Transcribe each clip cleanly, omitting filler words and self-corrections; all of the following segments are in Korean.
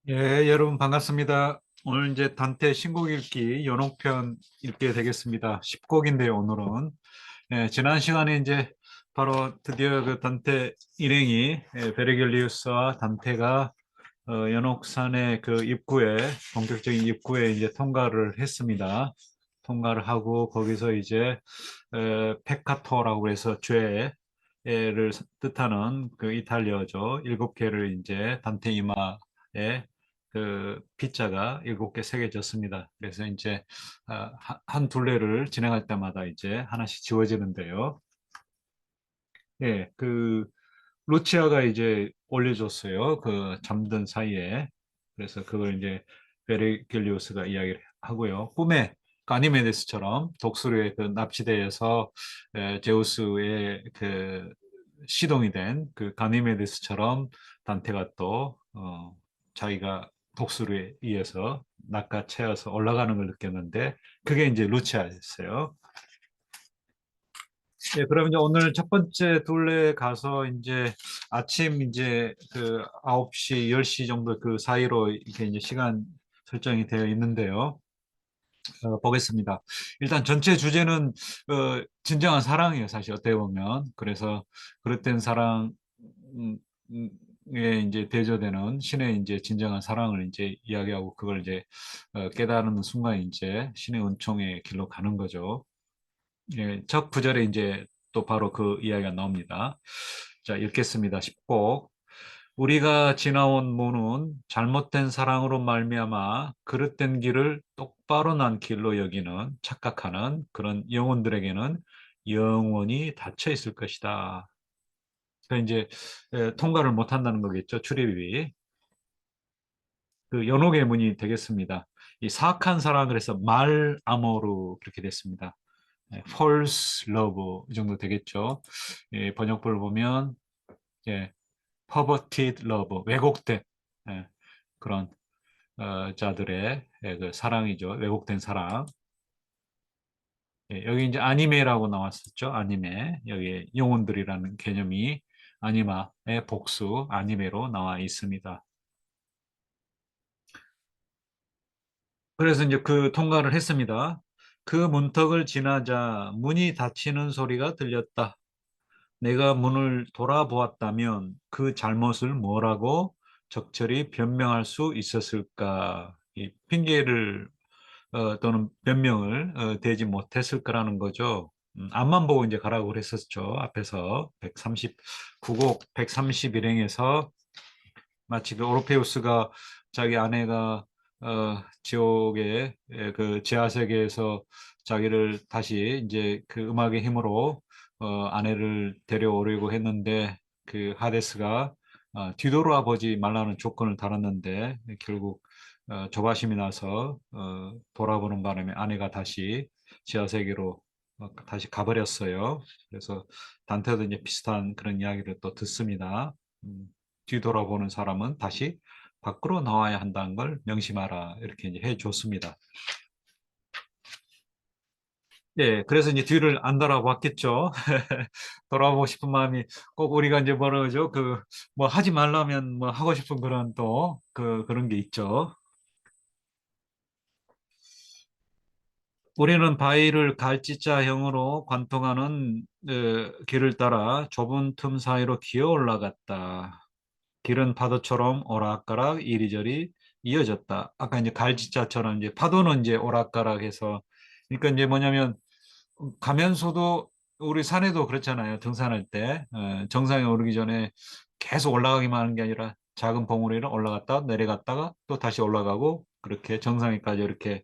여러분 반갑습니다. 오늘 이제 단테 신곡 읽기 연옥편 읽게 되겠습니다. 10곡인데요, 오늘은. 지난 시간에 이제 바로 드디어 그 단테 일행이 베르길리우스와 단테가 연옥산의 그 입구에 본격적인 입구에 이제 통과를 했습니다. 통과를 하고 거기서 이제 페카토라고 해서 죄를 뜻하는 그 이탈리아죠. 7개를 이제 단테 이마에 그 빗자가 7개 새겨졌습니다. 그래서 이제 한 둘레를 진행할 때마다 이제 하나씩 지워지는데요. 그 루치아가 이제 올려줬어요. 그 잠든 사이에. 그래서 그걸 이제 베르길리우스가 이야기를 하고요. 꿈에 가니메데스처럼 독수리에 그 납치되어서 제우스의 그 시동이 된 그 가니메데스처럼 단테가 또 자기가 독수리에 의해서 낚아채어서 올라가는 걸 느꼈는데 그게 이제 루치아였어요. 그럼 이제 오늘 첫 번째 둘레 가서 이제 아침 이제 그 9시, 10시 정도 그 사이로 이렇게 이제 시간 설정이 되어 있는데요. 보겠습니다. 일단 전체 주제는 진정한 사랑이에요, 사실 어떻게 보면. 그래서 그릇된 사랑에 이제 대조되는 신의 이제 진정한 사랑을 이제 이야기하고 그걸 이제 깨달는 순간 이제 신의 은총의 길로 가는 거죠. 첫 구절에 이제 또 바로 그 이야기가 나옵니다. 자, 읽겠습니다. 10곡. 우리가 지나온 문은 잘못된 사랑으로 말미암아 그릇된 길을 똑바로 난 길로 여기는 착각하는 그런 영혼들에게는 영원히 닫혀 있을 것이다. 그러니까 이제 통과를 못 한다는 거겠죠. 출입이. 그 연옥의 문이 되겠습니다. 이 사악한 사랑 그래서 말 아모르 그렇게 됐습니다. false love 이 정도 되겠죠. 번역본을 보면 perverted love 왜곡된 그런 자들의 그 사랑이죠. 왜곡된 사랑. 여기 이제 아니메라고 나왔었죠. 아니메 여기 영혼들이라는 개념이 아니마의 복수 아니메로 나와 있습니다. 그래서 이제 그 통과를 했습니다. 그 문턱을 지나자 문이 닫히는 소리가 들렸다. 내가 문을 돌아보았다면 그 잘못을 뭐라고 적절히 변명할 수 있었을까? 이 핑계를 또는 변명을 대지 못했을 거라는 거죠. 앞만 보고 이제 가라고 그랬었죠. 앞에서 139곡 130일행에서 마치 그 오르페우스가 자기 아내가 지옥의 그 지하 세계에서 자기를 다시 이제 그 음악의 힘으로 아내를 데려오려고 했는데 그 하데스가 뒤돌아 보지 말라는 조건을 달았는데 결국 조바심이 나서 돌아보는 바람에 아내가 다시 지하 세계로 다시 가버렸어요. 그래서 단테도 이제 비슷한 그런 이야기를 또 듣습니다. 음. 뒤돌아보는 사람은 다시 밖으로 나와야 한다는 걸 명심하라 이렇게 이제 해줬습니다. 그래서 이제 뒤를 안 돌아봤겠죠. 돌아보고 싶은 마음이 꼭 우리가 이제 뭐라 그러죠? 그 뭐 하지 말라면 뭐 하고 싶은 그런 또 그런 게 있죠. 우리는 바위를 갈지자형으로 관통하는 길을 따라 좁은 틈 사이로 기어 올라갔다. 길은 파도처럼 오락가락 이리저리 이어졌다. 아까 이제 갈지자처럼 이제 파도는 이제 오락가락해서 그러니까 이제 뭐냐면 가면서도 우리 산에도 그렇잖아요. 등산할 때 정상에 오르기 전에 계속 올라가기만 하는 게 아니라 작은 봉우리를 올라갔다 내려갔다가 또 다시 올라가고 그렇게 정상에까지 이렇게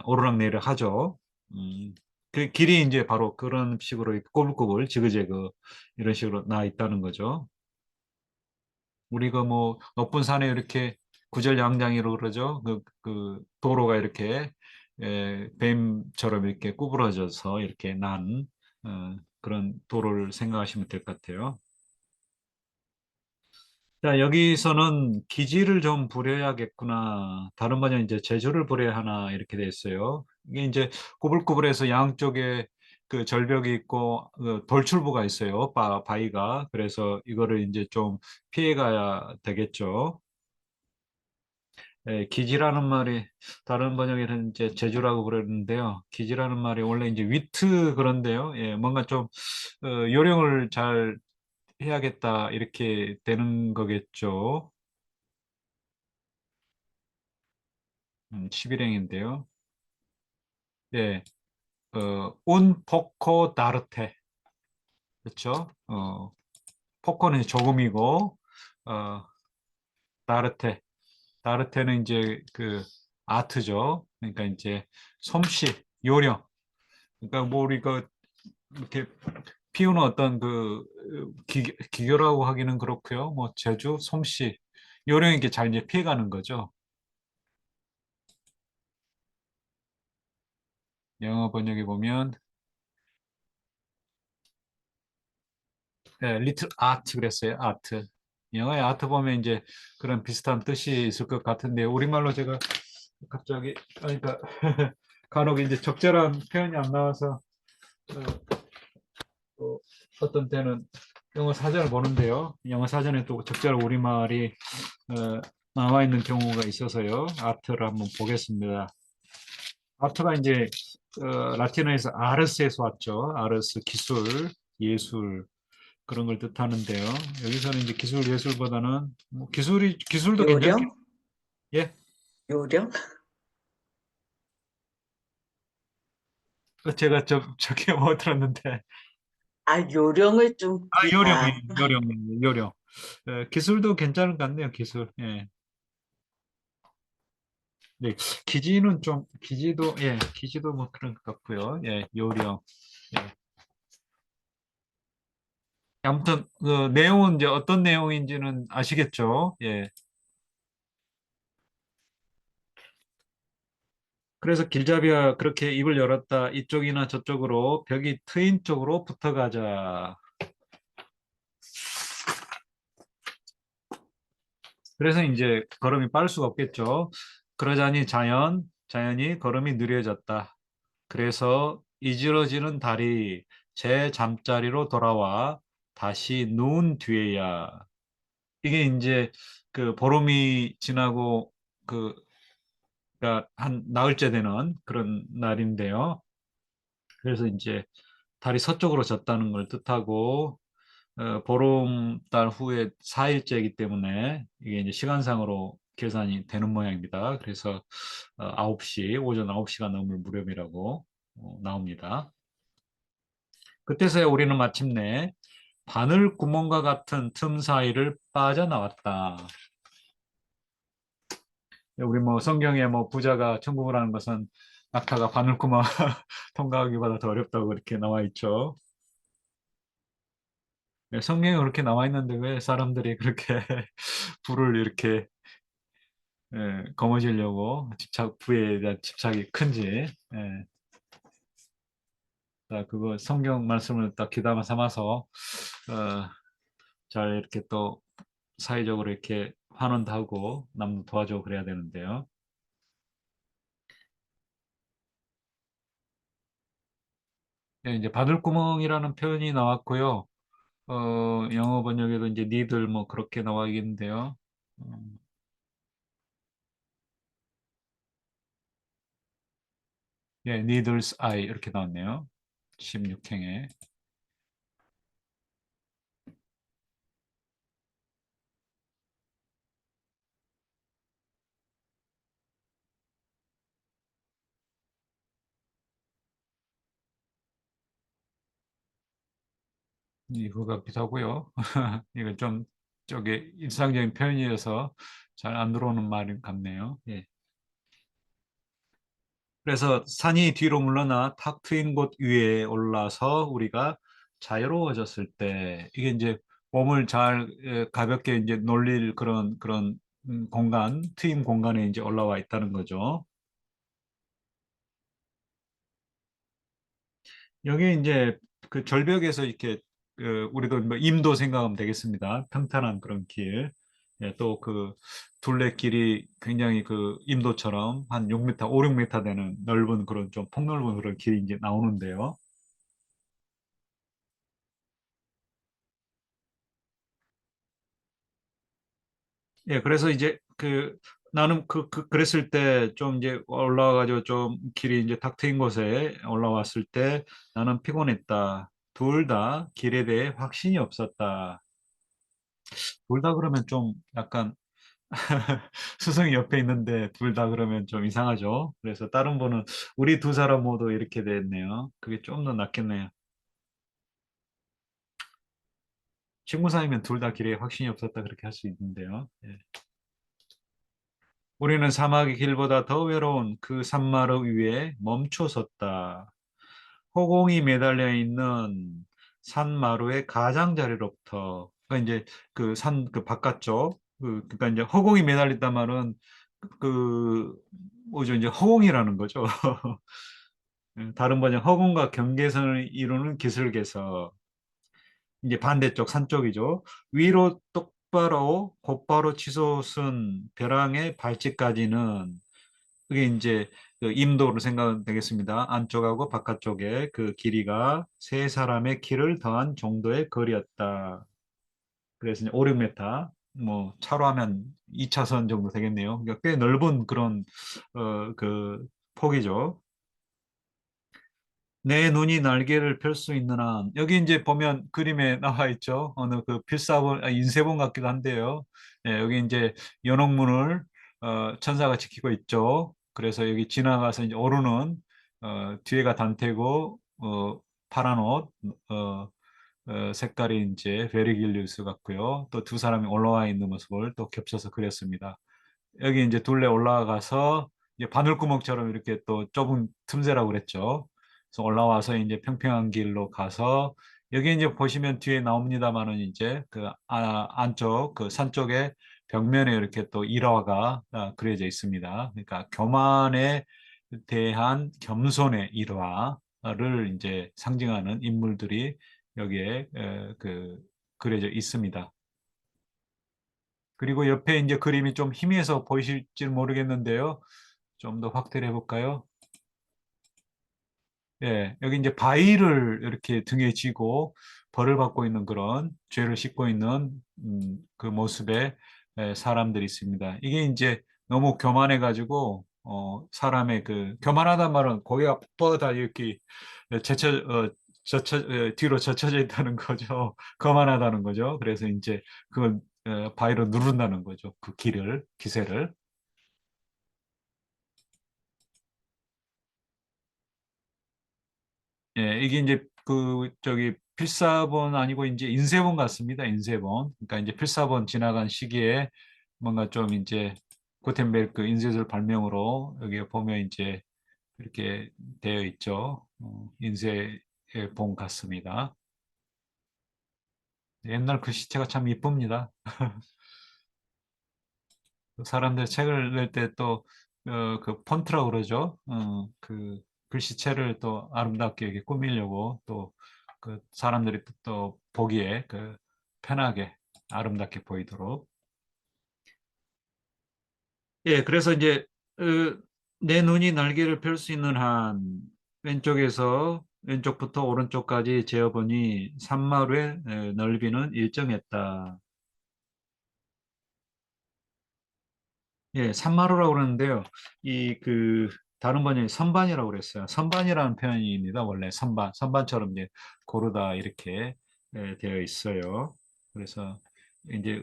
오르락내리락 하죠. 그 길이 이제 바로 그런 식으로 이렇게 꼬불꼬불 지그재그 이런 식으로 나 있다는 거죠. 우리가 뭐 높은 산에 이렇게 구절양장이라고 그러죠. 그 도로가 이렇게 뱀처럼 이렇게 구부러져서 이렇게 난 그런 도로를 생각하시면 될 것 같아요. 자, 여기서는 기지를 좀 부려야겠구나. 다른 번역은 이제 제주를 부려야 하나 이렇게 돼 있어요. 이게 이제 구불구불해서 양쪽에 그 절벽이 있고 그 돌출부가 있어요. 바위가. 그래서 이거를 이제 좀 피해 가야 되겠죠. 예, 기지라는 말이 다른 번역에는 이제 제주라고 그러는데요. 기지라는 말이 원래 이제 위트 그런데요. 예, 뭔가 좀 요령을 잘 해야겠다 이렇게 되는 거겠죠. 11행인데요. 예, 운 포코 다르테 그렇죠? 포코는 조금이고 다르테 다르테는 이제 그 아트죠. 그러니까 이제 솜씨, 요령. 그러니까 뭐 우리가 이렇게 피우는 어떤 그 기교라고 하기는 그렇고요. 뭐 재주, 솜씨, 요령 있게 잘 이제 피해가는 거죠. 영어 번역에 보면 리틀 아트 그랬어요. 아트. 영어의 아트 보면 이제 그런 비슷한 뜻이 있을 것 같은데 우리말로 제가 갑자기 그러니까 간혹 이제 적절한 표현이 안 나와서 어, 또 어떤 때는 영어 사전을 보는데요. 영어 사전에 또 적절한 우리말이 나와 있는 경우가 있어서요. 아트를 한번 보겠습니다. 아트가 이제 라틴어에서 아르스에서 왔죠. 아르스 기술, 예술 그런 걸 뜻하는데요. 여기서는 이제 기술 예술보다는 뭐 기술도 괜찮겠. 요령? 예, 요령? 제가 저게 뭐 들었는데 아, 요령을 좀, 요령, 아, 요령. 기술도 괜찮은 것 같네요. 기술. 예. 네, 기지도 뭐 그런 것 같고요. 예, 요령. 예. 아무튼 그 내용은 이제 어떤 내용인지는 아시겠죠? 예. 그래서 길잡이가 그렇게 입을 열었다. 이쪽이나 저쪽으로 벽이 트인 쪽으로 붙어가자. 그래서 이제 걸음이 빠를 수가 없겠죠. 그러자니 자연히 걸음이 느려졌다. 그래서 이지러지는 달이 제 잠자리로 돌아와 다시 누운 뒤에야. 이게 이제 그 보름이 지나고 그 그러니까 한 나흘째 되는 그런 날인데요. 그래서 이제 달이 서쪽으로 졌다는 걸 뜻하고 보름달 후에 4일째이기 때문에 이게 이제 시간상으로 계산이 되는 모양입니다. 그래서 9시, 오전 9시가 넘을 무렵이라고 나옵니다. 그때서야 우리는 마침내 바늘 구멍과 같은 틈 사이를 빠져나왔다. 우리 뭐 성경에 뭐 부자가 천국을 하는 것은 낙타가 바늘구멍 통과하기보다 더 어렵다고 이렇게 나와 있죠. 성경에 그렇게 나와 있는데 왜 사람들이 그렇게 부를 이렇게 거머쥐려고 부에 대한 집착이 큰지. 자, 그거 성경 말씀을 딱 귀담아 삼아서 잘 이렇게 또 사회적으로 이렇게 환원도 하고 남도 도와주고 그래야 되는데요. 이제 바늘구멍이라는 표현이 나왔고요. 영어 번역에도 이제 니들 뭐 그렇게 나와 있는데요. 예, needle's eye 이렇게 나왔네요. 16행에. 이거 같기도 하고요. 이거 좀 저기 일상적인 표현이어서 잘 안 들어오는 말 같네요. 예. 그래서 산이 뒤로 물러나 탁 트인 곳 위에 올라서 우리가 자유로워졌을 때 이게 이제 몸을 잘 가볍게 이제 놀릴 그런 공간, 트인 공간에 이제 올라와 있다는 거죠. 여기 이제 그 절벽에서 이렇게 우리도 뭐 임도 생각하면 되겠습니다. 평탄한 그런 길. 예, 또 그 둘레길이 굉장히 그 임도처럼 한 6m, 5, 6m 되는 넓은 그런 좀 폭넓은 그런 길이 이제 나오는데요. 예, 그래서 이제 그 나는 그랬을 때 좀 이제 올라와가지고 좀 길이 이제 탁 트인 곳에 올라왔을 때 나는 피곤했다. 둘 다 길에 대해 확신이 없었다. 둘 다 그러면 좀 약간 스승이 옆에 있는데 둘 다 그러면 좀 이상하죠. 그래서 다른 분은 우리 두 사람 모두 이렇게 됐네요. 그게 좀 더 낫겠네요. 친구 사이면 둘 다 길에 확신이 없었다 그렇게 할 수 있는데요. 예. 우리는 사막의 길보다 더 외로운 그 산마루 위에 멈춰 섰다. 허공이 매달려 있는 산마루의 가장자리로부터 그러니까 이제 그 산 그 바깥쪽 그러니까 이제 허공이 매달렸단 말은 뭐죠 이제 허공이라는 거죠. 다른 번역 허공과 경계선을 이루는 기슭에서 이제 반대쪽 산 쪽이죠. 위로 똑바로 곧바로 치솟은 벼랑의 발치까지는 그게 이제 그 임도로 생각하면 되겠습니다. 안쪽하고 바깥쪽에 그 길이가 세 사람의 키를 더한 정도의 거리였다. 그래서 이제 5, 6m, 뭐 차로 하면 2차선 정도 되겠네요. 그러니까 꽤 넓은 그런 그 폭이죠. 내 눈이 날개를 펼 수 있는 한 여기 이제 보면 그림에 나와 있죠. 어느 그 필사본 인쇄본 같기도 한데요. 예, 여기 이제 연옥문을 천사가 지키고 있죠. 그래서 여기 지나가서 이제 오르는 뒤에가 단테고 파란 옷 색깔이 이제 베르길리우스 같고요. 또 두 사람이 올라와 있는 모습을 또 겹쳐서 그렸습니다. 여기 이제 둘레 올라가서 이제 바늘구멍처럼 이렇게 또 좁은 틈새라고 그랬죠. 그래서 올라와서 이제 평평한 길로 가서 여기 이제 보시면 뒤에 나옵니다만은 이제 그 안쪽 그 산 쪽에 벽면에 이렇게 또 일화가 그려져 있습니다. 그러니까 교만에 대한 겸손의 일화를 이제 상징하는 인물들이 여기에 그려져 있습니다. 그리고 옆에 이제 그림이 좀 희미해서 보이실지 모르겠는데요. 좀 더 확대를 해볼까요? 예, 여기 이제 바위를 이렇게 등에 지고 벌을 받고 있는 그런 죄를 씻고 있는 그 모습의 사람들이 있습니다. 이게 이제 너무 교만해가지고 사람의 그 교만하단 말은 고개가 뻗어 이렇게 제쳐 뒤로 젖혀져 있다는 거죠. 거만하다는 거죠. 그래서 이제 그걸 바위로 누른다는 거죠. 그 기세를. 예, 이게 이제 그 저기 필사본 아니고 이제 인쇄본 같습니다. 인쇄본. 그러니까 이제 필사본 지나간 시기에 뭔가 좀 이제 구텐베르크 인쇄술 발명으로 여기 보면 이제 이렇게 되어 있죠. 인쇄본 같습니다. 옛날 글씨체가 참 이쁩니다. 사람들 책을 낼 때 또 그 폰트라고 그러죠. 그 글씨체를 또 아름답게 이렇게 꾸미려고 또 그 사람들이 또 보기에 그 편하게 아름답게 보이도록. 예, 그래서 이제 어, 내 눈이 날개를 펼 수 있는 한 왼쪽에서 왼쪽부터 오른쪽까지 재어보니 산마루의 넓이는 일정했다. 예, 산마루라고 그러는데요. 다른 번역이 선반이라고 그랬어요. 선반이라는 표현입니다. 원래 선반처럼 이제 고르다 이렇게 되어 있어요. 그래서 이제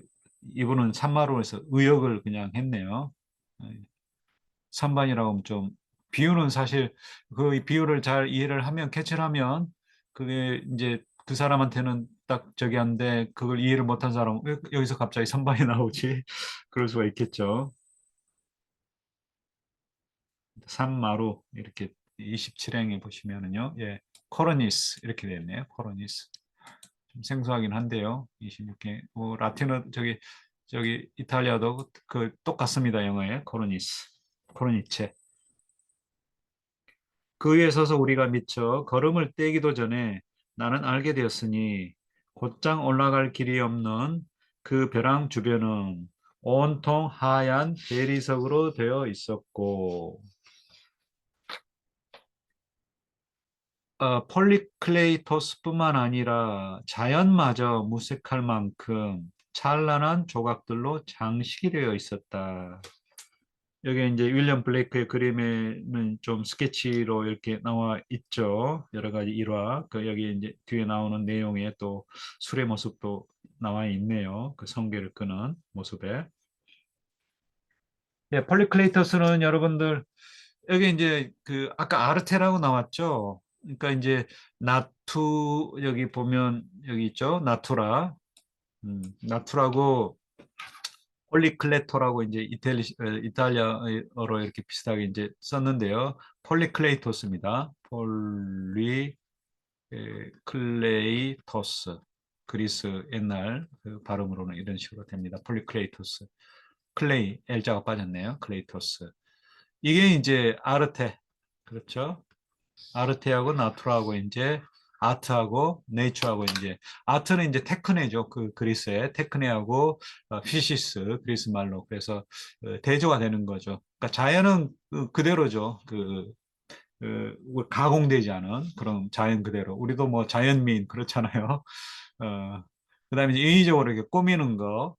이분은 산마루에서 의역을 그냥 했네요. 예, 선반이라고 하면 좀 비유는 사실 그 비유를 잘 이해를 하면 캐치를 하면 그게 이제 그 사람한테는 딱 저기 한데 그걸 이해를 못한 사람은 왜 여기서 갑자기 선반이 나오지? 그럴 수가 있겠죠. 산마루 이렇게 27행에 보시면은요. 예. 코로니스 이렇게 되어 있네요. 코로니스. 좀 생소하긴 한데요. 26개. 라틴어 저기 이탈리아도 그 똑같습니다. 영어에 코로니스. 코로니체. 그 위에 서서 우리가 미처 걸음을 떼기도 전에 나는 알게 되었으니 곧장 올라갈 길이 없는 그 벼랑 주변은 온통 하얀 대리석으로 되어 있었고 폴리클레이토스뿐만 아니라 자연마저 무색할 만큼 찬란한 조각들로 장식이 되어 있었다. 여기 이제 윌리엄 블레이크의 그림에는 좀 스케치로 이렇게 나와 있죠. 여러 가지 일화. 그 여기 이제 뒤에 나오는 내용에 또 술의 모습도 나와 있네요. 그 성게를 끄는 모습에. 예, 폴리클레이토스는 여러분들 여기 이제 그 아까 아르테라고 나왔죠. 그러니까 이제 나투 여기 보면 여기 있죠. 나투라. 나투라고 폴리클레토라고 이제 이탈리아어로 이렇게 비슷하게 이제 썼는데요. 폴리클레이토스입니다. 폴리클레이토스. 그리스 옛날 그 발음으로는 이런 식으로 됩니다. 폴리클레이토스. 클레이, L자가 빠졌네요. 클레이토스. 이게 이제 아르테. 그렇죠? 아르테하고 나투라하고 이제 아트하고 네이처하고 이제 아트는 이제 테크네죠. 그 그리스의 테크네하고 피시스 그리스 말로 그래서 대조가 되는 거죠. 그러니까 자연은 그대로죠. 가공되지 않은 그런 자연 그대로. 우리도 뭐 자연미인 그렇잖아요. 그다음에 이제 인위적으로 이렇게 꾸미는 거,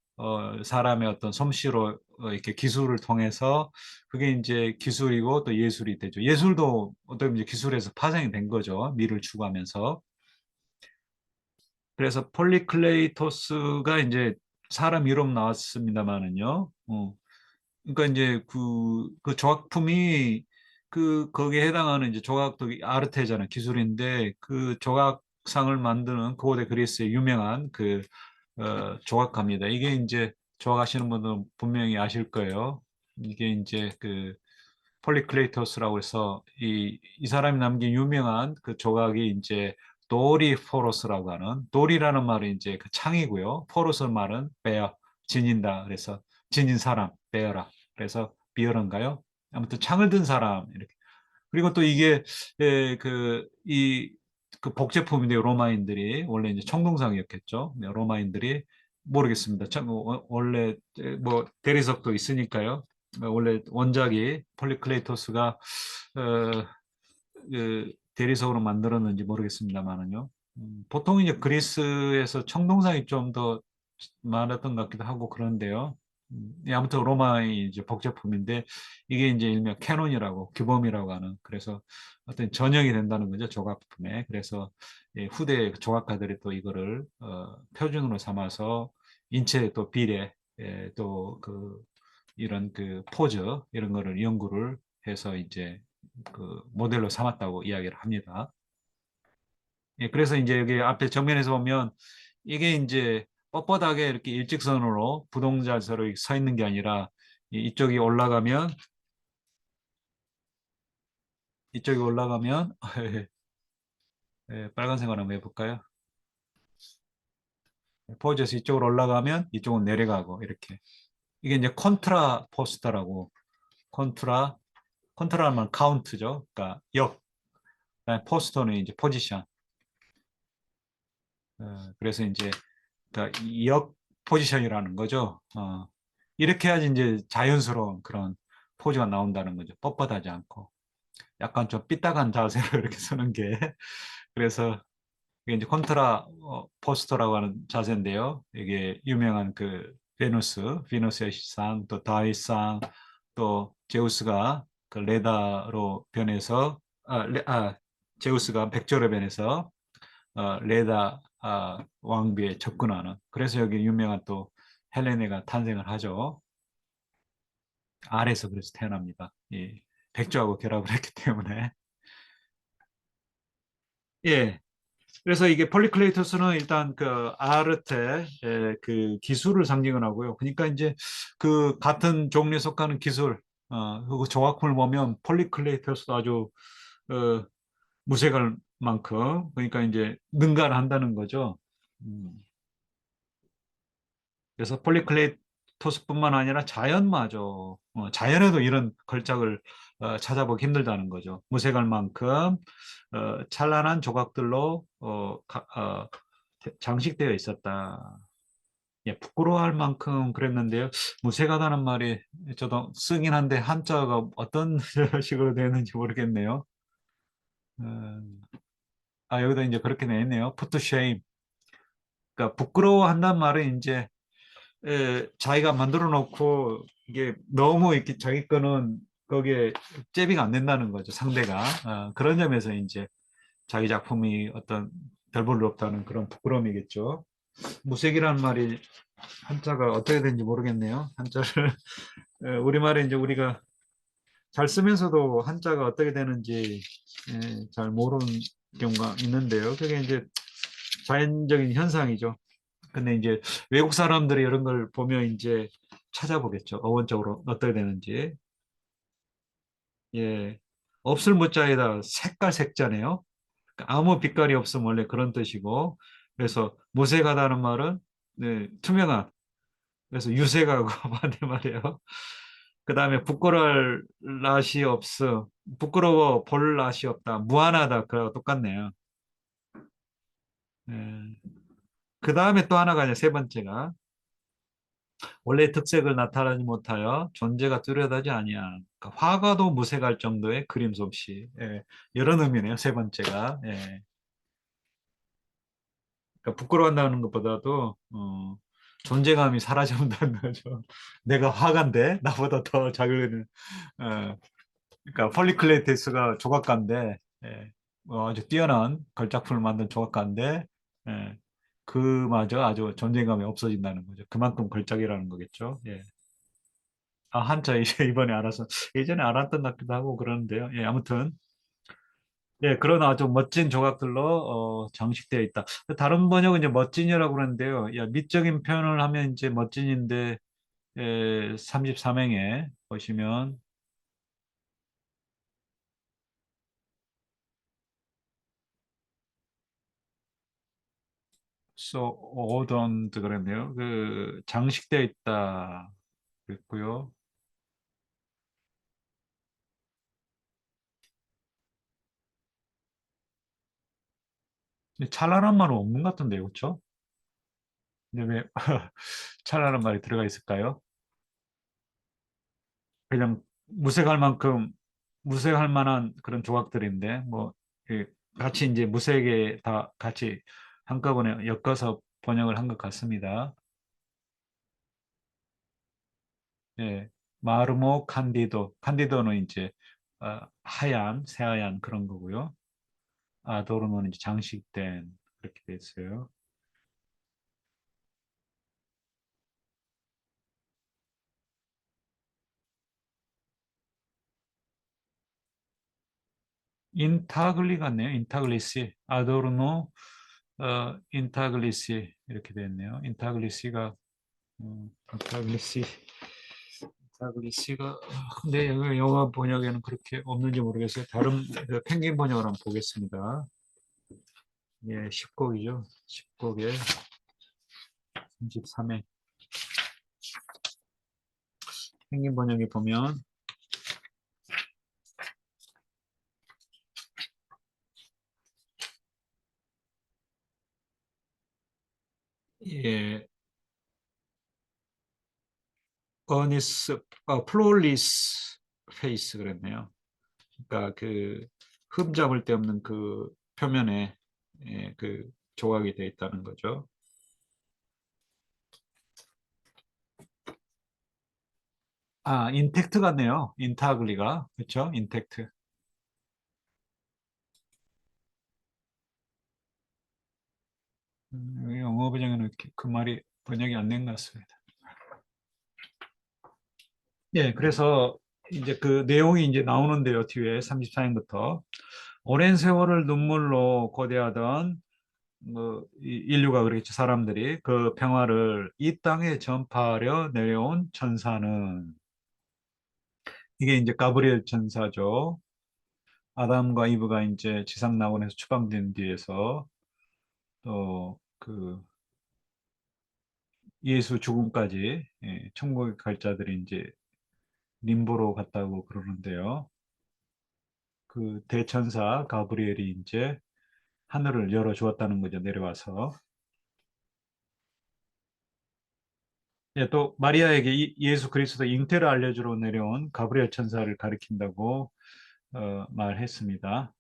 사람의 어떤 솜씨로 이렇게 기술을 통해서 그게 이제 기술이고 또 예술이 되죠. 예술도 어떻게 보면 이제 기술에서 파생이 된 거죠. 미를 추구하면서. 그래서 폴리클레이토스가 이제 사람 이름 나왔습니다마는요. 그러니까 이제 그 조각품이 거기에 해당하는 이제 조각도 아르테잖아 기술인데 그 조각상을 만드는 고대 그리스의 유명한 조각가입니다. 이게 이제 조각하시는 분들은 분명히 아실 거예요. 이게 이제 그 폴리클레이토스라고 해서 이 사람이 남긴 유명한 그 조각이 이제 도리포로스라고 하는 도리라는 말은 이제 그 창이고요. 포로스 말은 베어 지닌다. 그래서 지닌 사람 베어라. 그래서 비어란가요? 아무튼 창을 든 사람 이렇게. 그리고 또 이게 그 복제품인데 로마인들이 원래 이제 청동상이었겠죠. 네, 로마인들이 모르겠습니다. 참, 원래 뭐 대리석도 있으니까요. 원래 원작이 폴리클레이토스가 대리석으로 만들었는지 모르겠습니다만은요. 보통 이제 그리스에서 청동상이 좀 더 많았던 것 같기도 하고 그런데요. 예, 아무튼 로마의 이제 복제품인데 이게 이제 일명 캐논이라고 규범이라고 하는 그래서 어떤 전형이 된다는 거죠 조각품에. 그래서 예, 후대 조각가들이 또 이거를 표준으로 삼아서 인체 또 비례 또 이런 그 포즈 이런 거를 연구를 해서 이제 그 모델로 삼았다고 이야기를 합니다. 예, 그래서 이제 여기 앞에 정면에서 보면 이게 이제 뻣뻣하게 이렇게 일직선으로 부동자세로 서 있는 게 아니라 이쪽이 올라가면 이쪽이 올라가면 빨간색으로 한번 해볼까요? 포즈에서 이쪽으로 올라가면 이쪽은 내려가고 이렇게 이게 이제 컨트라 포스터라고 컨트라 컨트라는 카운트죠. 그러니까 포스터는 이제 포지션. 그래서 이제 그러니까 이역 포지션이라는 거죠. 이렇게 해야지 이제 자연스러운 그런 포즈가 나온다는 거죠. 뻣뻣하지 않고. 약간 좀 삐딱한 자세로 이렇게 서는 게. 그래서 이게 이제 컨트라 포스터라고 하는 자세인데요. 이게 유명한 비너스의 상, 또 다윗상, 또 제우스가 그 레다로 변해서, 제우스가 백조로 변해서 레다 왕비에 접근하는. 그래서 여기 유명한 또 헬레네가 탄생을 하죠. 아래서 그래서 태어납니다. 예. 백조하고 결합을 했기 때문에. 예. 그래서 이게 폴리클레이토스는 일단 그 아르테 그 기술을 상징을 하고요. 그러니까 이제 그 같은 종류에 속하는 기술, 그 조각품을 보면 폴리클레이토스도 아주 어, 무색할 만큼 그러니까 이제 능가를 한다는 거죠. 음. 그래서 폴리클레토스뿐만 아니라 자연마저 자연에도 이런 걸작을 찾아보기 힘들다는 거죠. 무색할 만큼 찬란한 조각들로 장식되어 있었다. 예, 부끄러워할 만큼 그랬는데요. 무색하다는 말이 저도 쓰긴 한데 한자가 어떤 식으로 되는지 모르겠네요. 여기도 이제 그렇게 돼 있네요. put to shame. 그러니까 부끄러워한다는 말은 이제 자기가 만들어 놓고 이게 너무 이렇게 자기 거는 거기에 잽이가 안 된다는 거죠, 상대가. 그런 점에서 이제 자기 작품이 어떤 별 볼일 없다는 그런 부끄러움이겠죠. 무색이라는 말이 한자가 어떻게 되는지 모르겠네요. 한자를 우리말에 이제 우리가 잘 쓰면서도 한자가 어떻게 되는지 잘 모르는 경우가 있는데요. 그게 이제 자연적인 현상이죠. 근데 이제 외국 사람들이 이런 걸 보면 이제 찾아보겠죠. 어원적으로 어떻게 되는지. 예. 없을 무자에다 색깔 색자네요. 그러니까 아무 빛깔이 없으면 원래 그런 뜻이고. 그래서 무색하다는 말은 네, 투명한. 그래서 유색하고 반대말이에요. 그 다음에 부끄러울 낯이 없어. 부끄러워 볼 낯이 없다. 무안하다. 그거랑 똑같네요. 예. 그 다음에 또 하나가 이제 세 번째가 원래 특색을 나타나지 못하여 존재가 뚜렷하지 아니야. 그러니까 화가도 무색할 정도의 그림 솜씨. 예. 이런 의미네요. 세 번째가. 예. 그러니까 부끄러워한다는 것보다도 존재감이 사라져온다는 거죠. 내가 화가인데 나보다 더 작은 어, 그러니까 폴리클레테스가 조각가인데 예. 아주 뛰어난 걸작품을 만든 조각가인데 예. 그마저 아주 존재감이 없어진다는 거죠. 그만큼 걸작이라는 거겠죠. 예. 한자 이제 이번에 알아서 예전에 알았던 것 같기도 하고 그러는데요. 예, 아무튼 예, 그런 아주 멋진 조각들로 장식되어 있다. 다른 번역은 이제 멋진이라고 그러는데요. 야, 미적인 표현을 하면 이제 멋진인데 33행에 보시면 so adorned 그랬네요. 그 장식되어 있다 그랬고요. 근데 찰나란 말은 없는 것 같은데요, 그렇죠? 근데 왜 찰나란 말이 들어가 있을까요? 그냥 무색할 만큼 무색할 만한 그런 조각들인데 뭐 같이 이제 무색에 다 같이 한꺼번에 엮어서 번역을 한 것 같습니다. 예. 마르모 칸디도 칸디도는 이제 하얀 새하얀 그런 거고요. 아도르노는 이제 장식된 그렇게 돼 있어요. 인타글리 같네요. 인타글리시 아도르노 인타글리시 이렇게 돼 있네요. 인타글리시가 인타글리시 인타글리시가 근데 여기 영어 번역에는 그렇게 없는지 모르겠어요. 다른 그 펭귄 번역을 한번 보겠습니다. 예, 10곡이죠. 10곡에 33회 펭귄 번역에 보면 예, 어니스 플로리스 페이스 그랬네요. 그러니까 그 흠잡을 데 없는 그 표면에 그 조각이 되어 있다는 거죠. 인텍트 같네요. 인타글리가 그렇죠? 인텍트. 영어 번역에는 그 말이 번역이 안 된 것 같습니다. 예, 그래서 이제 그 내용이 이제 나오는데요, 뒤에 34행부터. 오랜 세월을 눈물로 고대하던 뭐 인류가 그랬죠, 사람들이 그 평화를 이 땅에 전파하려 내려온 천사는 이게 이제 가브리엘 천사죠. 아담과 이브가 이제 지상 낙원에서 추방된 뒤에서 또 그 예수 죽음까지 천국에 갈 자들이 이제 림보로 갔다고 그러는데요. 그 대천사 가브리엘이 이제 하늘을 열어 주었다는 거죠. 내려와서. 예, 또 마리아에게 예수 그리스도 잉태를 알려주러 내려온 가브리엘 천사를 가리킨다고 말했습니다.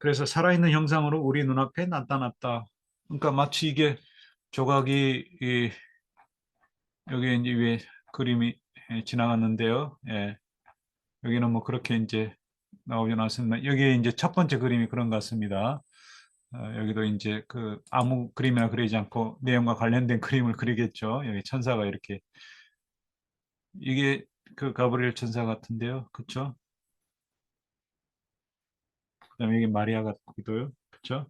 그래서 살아있는 형상으로 우리 눈앞에 나타났다. 그러니까 마치 이게 조각이 여기 이제 위에 그림이 지나갔는데요. 예, 여기는 뭐 그렇게 이제 나오진 않습니다. 여기 이제 첫 번째 그림이 그런 것 같습니다. 여기도 이제 그 아무 그림이나 그리지 않고 내용과 관련된 그림을 그리겠죠. 여기 천사가 이렇게 이게 그 가브리엘 천사 같은데요. 그렇죠? 그다음에 이게 마리아 같기도요. 그렇죠?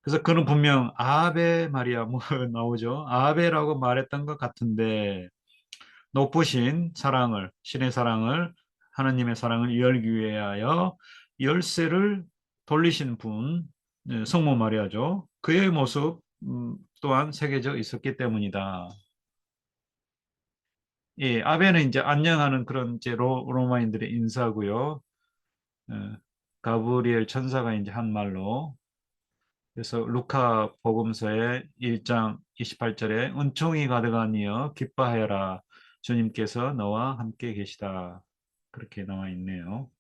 그래서 그는 분명 아베 마리아 뭐 나오죠. 아베라고 말했던 것 같은데 높으신 사랑을 신의 사랑을 하나님의 사랑을 열기 위하여 열쇠를 돌리신 분 성모 마리아죠. 그의 모습 또한 새겨져 있었기 때문이다. 예, 아베는 이제 안녕하는 그런 이제 로마인들의 인사고요. 어, 가브리엘 천사가 이제 한 말로 그래서 루카 복음서의 1장 28절에 은총이 가득한 이여 기뻐하여라 주님께서 너와 함께 계시다. 그렇게 나와 있네요.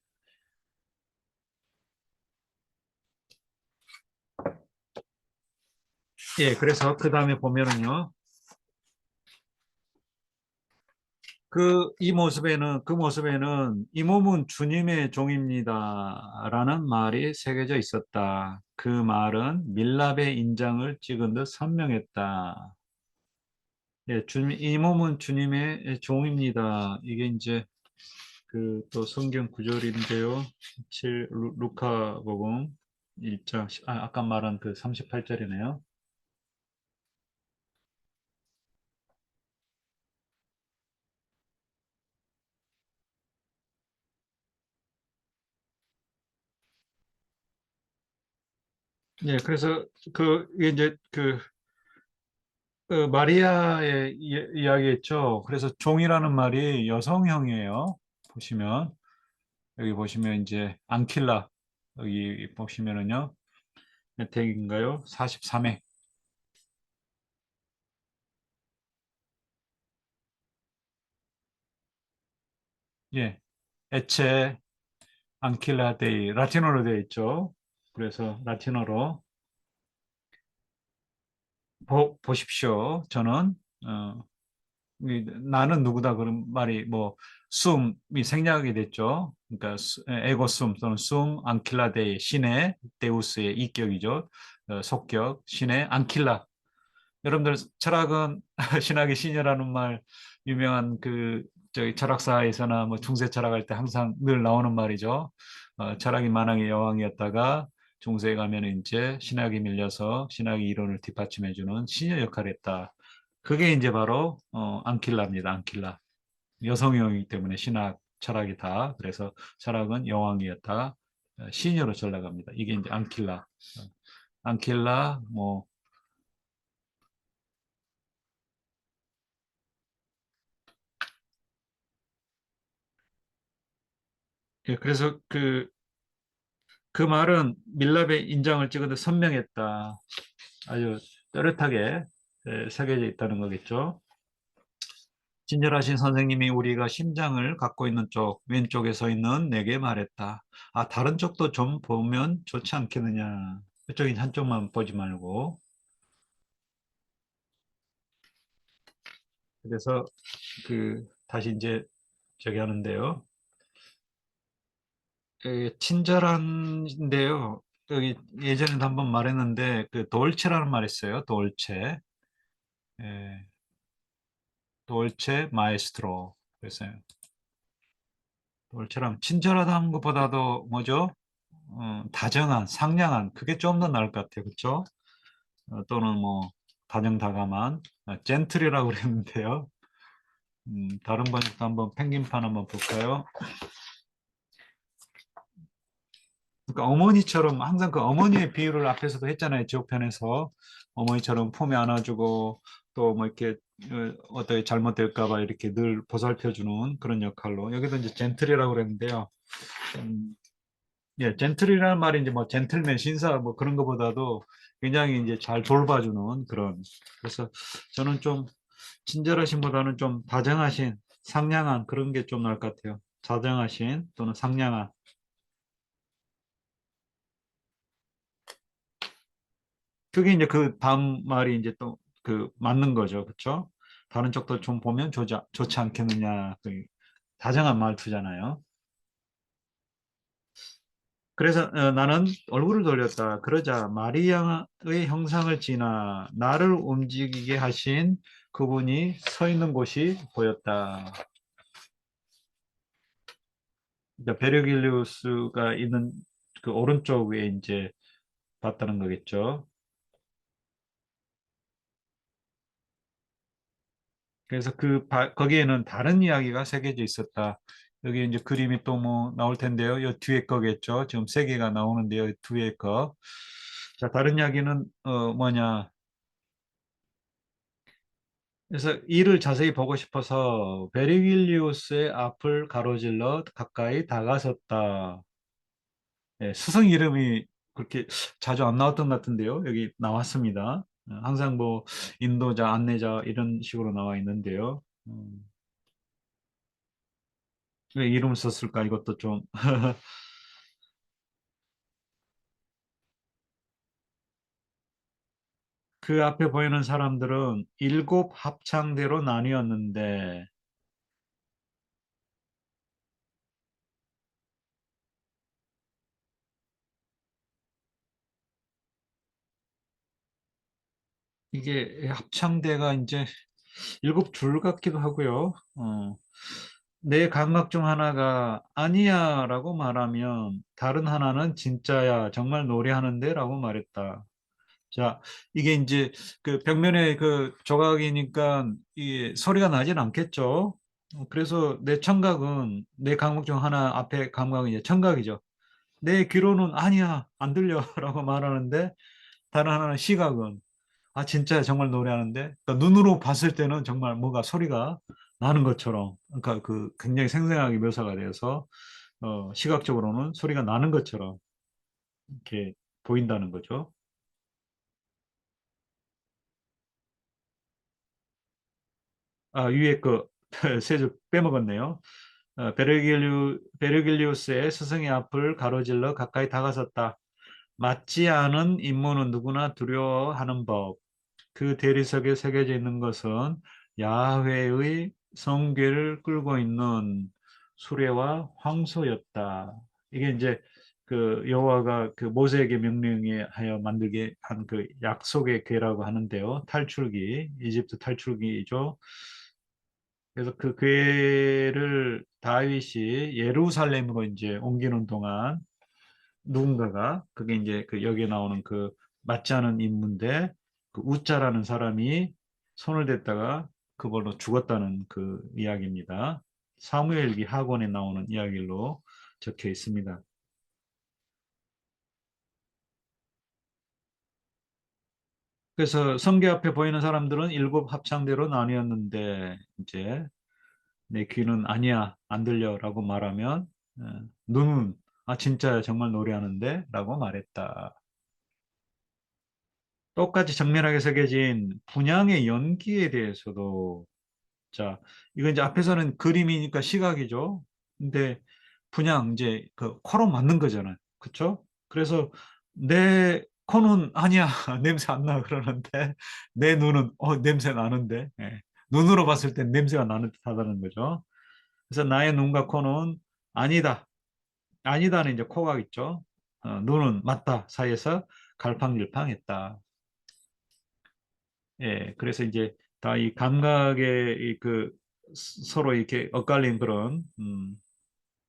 예, 그래서 그 다음에 보면은요. 그 모습에는 이 몸은 주님의 종입니다라는 말이 새겨져 있었다. 그 말은 밀랍의 인장을 찍은 듯 선명했다. 예, 이 몸은 주님의 종입니다. 이게 이제 그 또 성경 구절인데요. 7 루카복음 1장 아까 말한 그 38절이네요. 예, 그래서 이게 이제 그 마리아의 이야기했죠. 그래서 종이라는 말이 여성형이에요. 보시면 여기 보시면 이제 안킬라 여기 보시면은요. 몇 핵인가요? 43핵. 예. 에체 안킬라 데이 라틴어로 되어 있죠. 그래서 라틴어로 보십시오. 저는 어, 나는 누구다 그런 말이 뭐 숨이 생략이 됐죠. 그러니까 에고 숨 또는 숨 안킬라데이 신의 데우스의 이격이죠. 속격 신의 안킬라. 여러분들 철학은 신학의 신이라는 말 유명한 그 저기 철학사에서나 뭐 중세 철학할 때 항상 늘 나오는 말이죠. 철학이 만왕의 여왕이었다가 중세에 가면 이제 신학이 밀려서 신학의 이론을 뒷받침해주는 신의 역할을 했다. 그게 이제 바로 안킬라입니다. 안킬라. 여성형이기 때문에 신학, 철학이 다. 그래서 철학은 여왕이었다. 시녀로 전락합니다. 이게 이제 안킬라. 안킬라 뭐 예, 그래서 그 말은 밀랍의 인장을 찍어도 선명했다. 아주 또렷하게 새겨져 있다는 거겠죠. 친절하신 선생님이 우리가 심장을 갖고 있는 쪽, 왼쪽에 서 있는 내게 말했다. 아, 다른 쪽도 좀 보면 좋지 않겠느냐. 그쪽인 한쪽만 보지 말고. 그래서 다시 이제 저기 하는데요. 친절한데요. 여기 예전에도 한번 말했는데 그 돌체라는 말 있어요. 돌체. 예, 돌체 마에스트로. 그래서 돌체랑 친절하다는 것보다도 뭐죠? 다정한, 상냥한 그게 좀 더 나을 것 같아요. 그렇죠? 또는 뭐 다정다감한 젠틀이라고 그랬는데요. 다른 번역도 한번 펭귄판 한번 볼까요? 그러니까 어머니처럼 항상 그 어머니의 비유를 앞에서도 했잖아요. 지옥편에서 어머니처럼 품에 안아주고 또 뭐 이렇게 어떻게 잘못될까 봐 이렇게 늘 보살펴주는 그런 역할로 여기도 이제 젠틀이라고 그랬는데요. 음, 예, 젠틀이라는 말이 이제 뭐 젠틀맨 신사 뭐 그런 것보다도 굉장히 이제 잘 돌봐주는 그런 그래서 저는 좀 친절하신보다는 좀 다정하신 상냥한 그런 게 좀 나을 것 같아요. 다정하신 또는 상냥한 그게 이제 그 다음 말이 이제 또 그 맞는 거죠. 그렇죠? 다른 쪽도 좀 보면 좋지 않겠느냐. 그 다정한 말투잖아요. 그래서 나는 얼굴을 돌렸다. 그러자 마리아의 형상을 지나 나를 움직이게 하신 그분이 서 있는 곳이 보였다. 그러니까 베르길리우스가 있는 그 오른쪽에 이제 봤다는 거겠죠. 그래서 거기에는 다른 이야기가 새겨져 있었다. 여기 이제 그림이 또 뭐 나올 텐데요. 이 뒤에 거겠죠. 지금 세 개가 나오는데요. 이 뒤에 거. 자, 다른 이야기는 뭐냐? 그래서 이를 자세히 보고 싶어서 베르길리우스의 앞을 가로질러 가까이 다가섰다. 예, 스승 이름이 그렇게 자주 안 나왔던 것 같은데요. 여기 나왔습니다. 항상 뭐 인도자, 안내자 이런 식으로 나와 있는데요. 왜 이름을 썼을까? 이것도 좀. 그 앞에 보이는 사람들은 일곱 합창대로 나뉘었는데 이게 합창대가 이제 일곱 줄 같기도 하고요. 내 감각 중 하나가 아니야라고 말하면 다른 하나는 진짜야 정말 노래하는데라고 말했다. 자, 이게 이제 그 벽면에 그 조각이니까 이 소리가 나진 않겠죠. 그래서 내 청각은 내 감각 중 하나 앞에 감각은 이제 청각이죠. 내 귀로는 아니야 안 들려라고 말하는데 다른 하나는 시각은 아 진짜 정말 노래하는데 그러니까 눈으로 봤을 때는 정말 뭔가 소리가 나는 것처럼 그러니까 그 굉장히 생생하게 묘사가 되어서 시각적으로는 소리가 나는 것처럼 이렇게 보인다는 거죠. 아 위에 그 세 줄 빼먹었네요. 베르길리우스의 스승의 앞을 가로질러 가까이 다가섰다. 맞지 않은 임무는 누구나 두려워하는 법. 그 대리석에 새겨져 있는 것은 야훼의 성궤를 끌고 있는 수레와 황소였다. 이게 이제 그 여호와가 그 모세에게 명령에 하여 만들게 한 그 약속의 궤라고 하는데요. 탈출기, 이집트 탈출기죠. 그래서 그 궤를 다윗이 예루살렘으로 이제 옮기는 동안 누군가가 그게 이제 그 여기에 나오는 그 맞지 않은 인물인데 그 우짜라는 사람이 손을 댔다가 그걸로 죽었다는 그 이야기입니다. 사무엘기 하권에 나오는 이야기로 적혀 있습니다. 그래서 성계 앞에 보이는 사람들은 일곱 합창대로 나뉘었는데 이제 내 귀는 아니야 안 들려라고 말하면 눈은 아 진짜야 정말 노래하는데 라고 말했다. 똑같이 정밀하게 새겨진 분향의 연기에 대해서도 자, 이건 이제 앞에서는 그림이니까 시각이죠. 근데 분향 이제 그 코로 맞는 거잖아요. 그렇죠? 그래서 내 코는 아니야 냄새 안 나 그러는데 내 눈은 냄새 나는데 눈으로 봤을 땐 냄새가 나는 듯하다는 거죠. 그래서 나의 눈과 코는 아니다. 아니다는 이제 코가 있죠. 눈은 맞다 사이에서 갈팡질팡했다. 예, 그래서 이제 다 이 감각의 이그 서로 이렇게 엇갈린 그런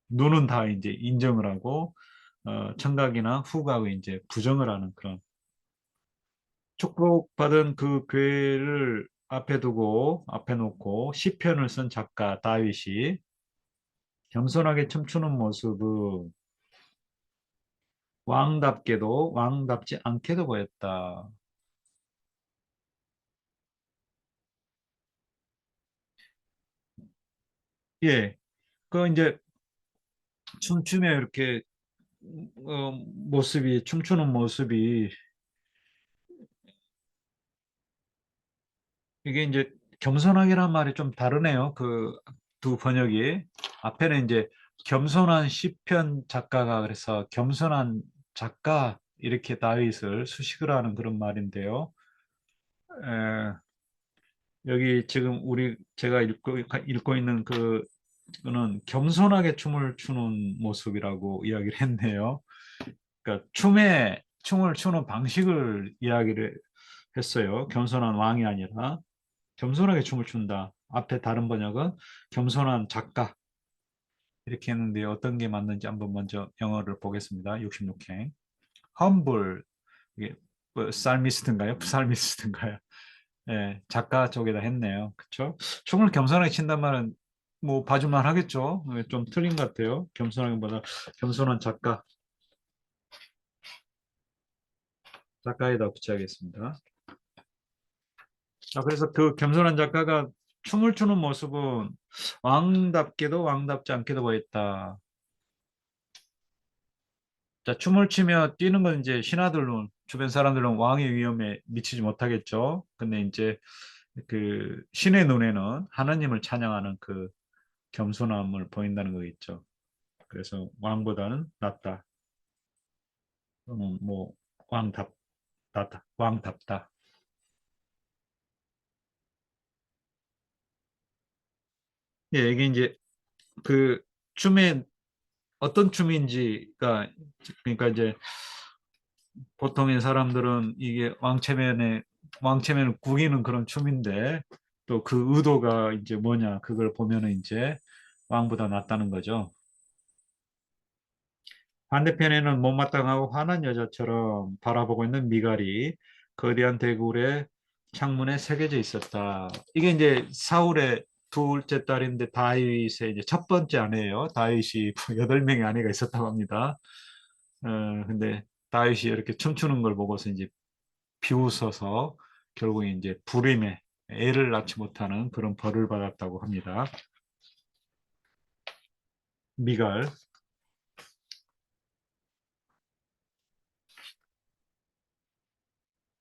눈은 다 이제 인정을 하고 청각이나 후각의 이제 부정을 하는 그런 축복받은 그 괴를 앞에 두고 앞에 놓고 시편을 쓴 작가 다윗이 겸손하게 춤추는 모습은 왕답게도 왕답지 않게도 보였다. 예, 그 이제 춤추며 이렇게 모습이 춤추는 모습이 이게 이제 겸손하게란 말이 좀 다르네요. 그 두 번역이 앞에는 이제 겸손한 시편 작가가 그래서 겸손한 작가 이렇게 다윗을 수식을 하는 그런 말인데요. 에, 여기 지금 제가 읽고 있는 그는 겸손하게 춤을 추는 모습이라고 이야기를 했네요. 그러니까 춤을 추는 방식을 이야기를 했어요. 겸손한 왕이 아니라 겸손하게 춤을 춘다. 앞에 다른 번역은 겸손한 작가 이렇게 했는데 어떤 게 맞는지 한번 먼저 영어를 보겠습니다. 66행. humble 이게 뭐 살미스트인가요? psalmist인가요? 예, 작가 쪽에다 했네요. 그쵸? 춤을 겸손하게 친단 말은 뭐 봐줄만 하겠죠? 예, 좀 틀린 것 같아요. 겸손하기보다 겸손한 작가에다 붙여야겠습니다. 자, 그래서 그 겸손한 작가가 춤을 추는 모습은 왕답게도 왕답지 않게도 보였다. 자, 춤을 추며 뛰는 건 이제 신하들은 주변 사람들은 왕의 위험에 미치지 못하겠죠. 근데 이제 그 신의 눈에는 하나님을 찬양하는 그 겸손함을 보인다는 거겠죠. 그래서 왕보다는 낫다. 또는 뭐 왕답, 왕답다. 예, 이게 이제 그 춤의 어떤 춤인지가 그러니까 이제 보통의 사람들은 이게 왕체면을 구기는 그런 춤인데 또 그 의도가 이제 뭐냐 그걸 보면은 이제 왕보다 낫다는 거죠. 반대편에는 못마땅하고 화난 여자처럼 바라보고 있는 미갈이 거대한 대굴의 창문에 새겨져 있었다. 이게 이제 사울의 둘째 딸인데 다윗의 이제 첫 번째 아내예요. 다윗이 8명의 아내가 있었다고 합니다. 근데 다윗이 이렇게 춤추는 걸 보고서 이제 비웃어서 결국에 이제 불임에 애를 낳지 못하는 그런 벌을 받았다고 합니다. 미갈.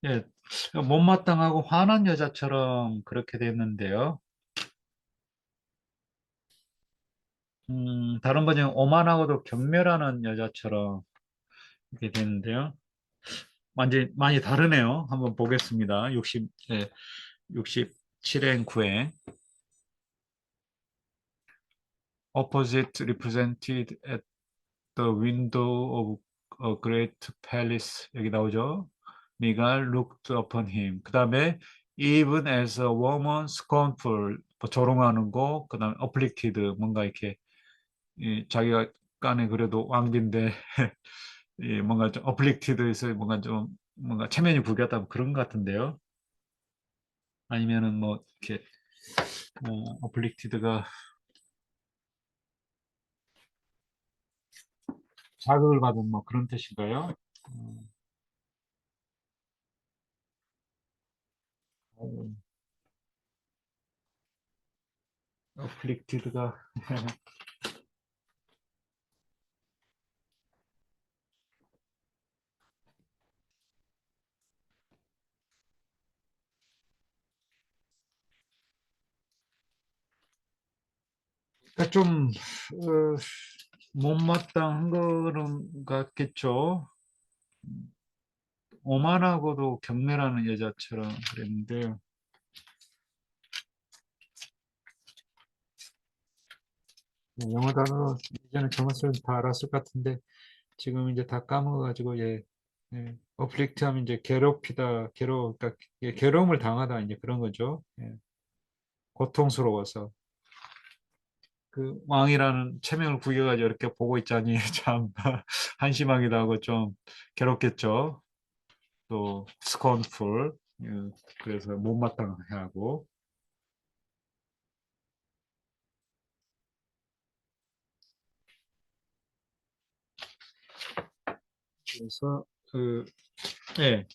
예, 못마땅하고 화난 여자처럼 그렇게 됐는데요. 다른 번역은 오만하고도 경멸하는 여자처럼 이렇게 되는데요. 완전히 많이 다르네요. 한번 보겠습니다. 67행 9행. Opposite represented at the window of a great palace. 여기 나오죠. 미갈 looked upon him. 그 다음에 even as a woman scornful. 뭐 조롱하는 거. 그 다음에 afflicted. 뭔가 이렇게 자기가 간에 그래도 왕비인데 뭔가 좀 어플릭티드에서 뭔가 좀 뭔가 체면이 구겼다 뭐 그런 것 같은데요. 아니면은 뭐 이렇게 어플릭티드가 자극을 받은 뭐 그런 뜻인가요? 어플릭티드가 그러니까 좀 못마땅한 거는 같겠죠. 오만하고도 경멸하는 여자처럼 그랬는데 영어 단어로 예전에 정했으면 다 알았을 것 같은데 지금 이제 다 까먹어가지고 어플릭트 하면 이제 괴롭히다, 그러니까 괴로움을 당하다 이제 그런 거죠. 예, 고통스러워서 그 왕이라는 체면을 구겨가지고 이렇게 보고 있자니 참 한심하기도 하고 좀 괴롭겠죠. 또 scornful, 예, 그래서 못마땅해하고 그래서 그 예,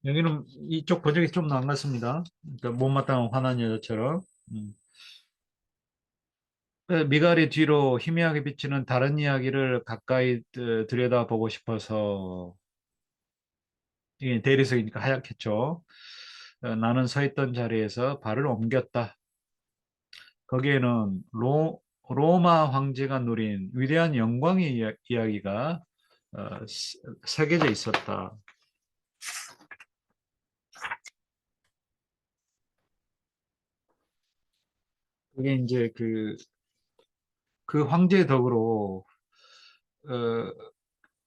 여기는 이쪽 번역이 좀 나은 것 같습니다. 그러니까 못마땅한 화난 여자처럼. 음. 미갈이 뒤로 희미하게 비치는 다른 이야기를 가까이 들여다보고 싶어서 이게 대리석이니까 하얗겠죠. 나는 서 있던 자리에서 발을 옮겼다. 거기에는 로마 황제가 누린 위대한 영광의 이야기가 새겨져 있었다. 그게 이제 그 황제 덕으로 어,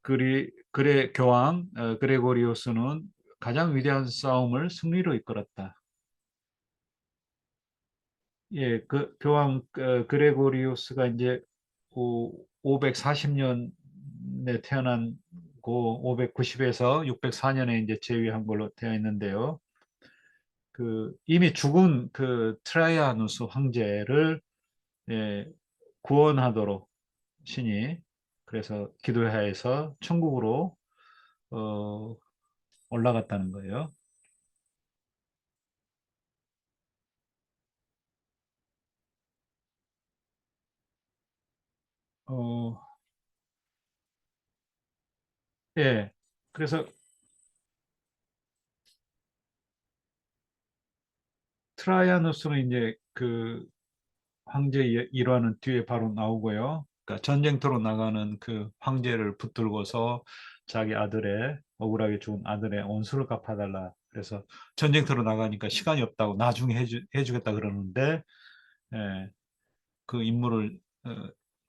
그래 교황 그레고리우스는 가장 위대한 싸움을 승리로 이끌었다. 예, 그 교황 그레고리우스가 이제 540년에 태어난고 590에서 604년에 이제 재위한 걸로 되어 있는데요. 이미 죽은 그 트라이아누스 황제를 예, 구원하도록 신이 그래서 기도하여서 천국으로 어, 올라갔다는 거예요. 어, 예. 그래서 트라이아누스는 이제 그 황제의 일화는 뒤에 바로 나오고요. 그러니까 전쟁터로 나가는 그 황제를 붙들고서 자기 아들의 억울하게 죽은 아들의 원수를 갚아달라. 그래서 전쟁터로 나가니까 시간이 없다고 나중에 해주겠다 그러는데 예, 그 임무를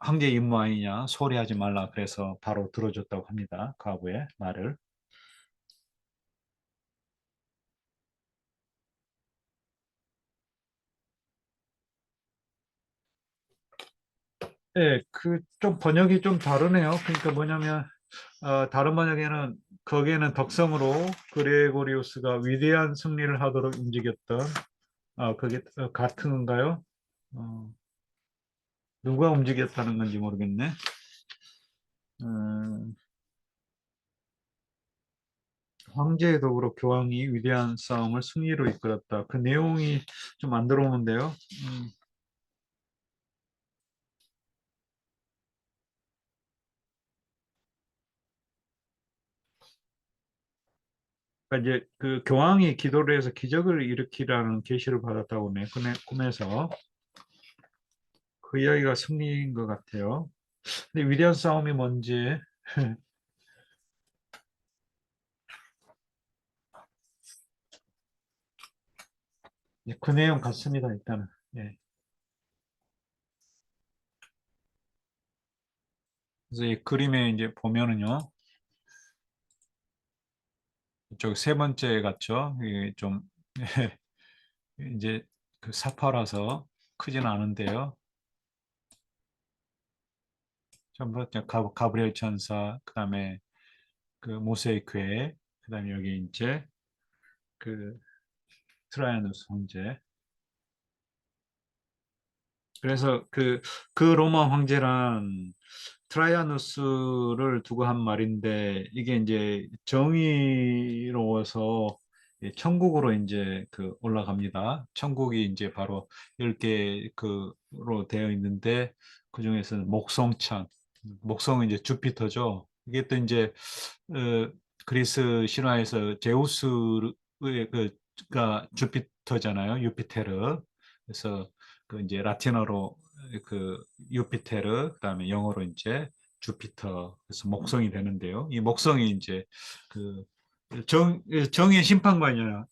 황제 임무 아니냐 소리하지 말라 그래서 바로 들어줬다고 합니다. 과거의 말을. 예, 그 좀 번역이 좀 다르네요. 그러니까 뭐냐면 다른 번역에는 거기에는 덕성으로 그레고리우스가 위대한 승리를 하도록 움직였던 그게 같은가요? 어, 누가 움직였다는 건지 모르겠네. 음, 황제의 덕으로 교황이 위대한 싸움을 승리로 이끌었다. 그 내용이 좀 안 들어오는데요. 그러니까 이제 그 교황이 기도를 해서 기적을 일으키라는 계시를 받았다고 꿈에서 그 이야기가 승리인 것 같아요. 근데 위대한 싸움이 뭔지 그 내용 같습니다. 일단은. 예. 그래서 이 그림에 이제 보면은요, 이쪽 세 번째 같죠? 이게 좀 이제 그 사파라서 크지는 않은데요. 전부 다 가브리엘 천사, 그다음에 그 모세이크 회, 그다음에 여기 이제 그 트라이아누스 황제. 그래서 그 로마 황제란 트라이아누스를 두고 한 말인데 이게 이제 정의로워서 천국으로 이제 올라갑니다. 천국이 이제 바로 10개 그로 되어 있는데 그중에서는 목성천, 목성은 이제 주피터죠. 이게 또 이제 어, 그리스 신화에서 제우스의 그가 주피터잖아요. 유피테르. 그래서 그 이제 라틴어로 그 유피테르 그다음에 영어로 이제 주피터 그래서 목성이 되는데요. 이 목성이 이제 그 정의 심판관이잖아요.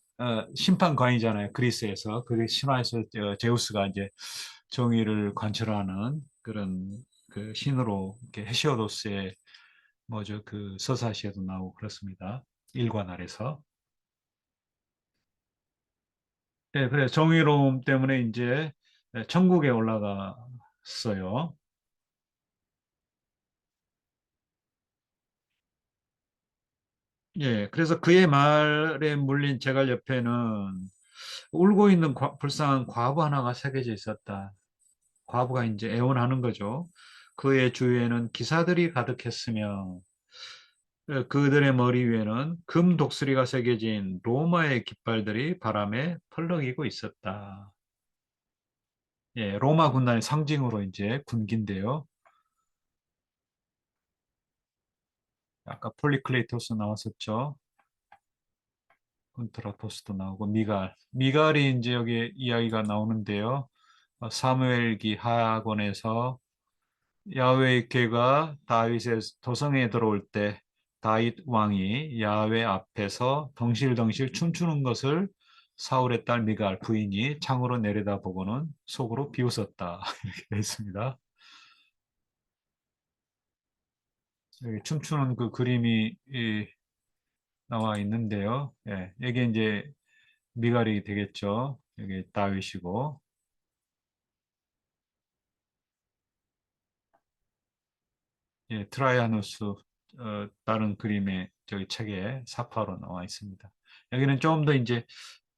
심판관이잖아요. 그리스에서 신화에서 제우스가 이제 정의를 관철하는 그런 그 신으로 이렇게 헤시오도스의 뭐죠 그 서사시에도 나오고 그렇습니다. 일관 아래서. 예, 그래 정의로움 때문에 이제 천국에 올라갔어요. 예, 그래서 그의 말에 물린 제갈 옆에는 울고 있는 불쌍한 과부 하나가 새겨져 있었다. 과부가 이제 애원하는 거죠. 그의 주위에는 기사들이 가득했으며 그들의 머리 위에는 금 독수리가 새겨진 로마의 깃발들이 바람에 펄럭이고 있었다. 예, 로마 군단의 상징으로 이제 군기인데요. 아까 폴리클레이토스 나왔었죠. 콘트라포스도 나오고 미갈이 이제 여기 이야기가 나오는데요. 사무엘기 하악원에서 야훼의 괴가 다윗의 도성에 들어올 때 다윗 왕이 야훼 앞에서 덩실덩실 춤추는 것을 사울의 딸 미갈 부인이 창으로 내려다보고는 속으로 비웃었다. 이렇게 되어 있습니다. 여기 춤추는 그 그림이 나와 있는데요. 예, 이게 이제 미갈이 되겠죠. 여기 다윗이고, 예, 트라이아누스 다른 그림의 저기 책에 사파로 나와 있습니다. 여기는 좀 더 이제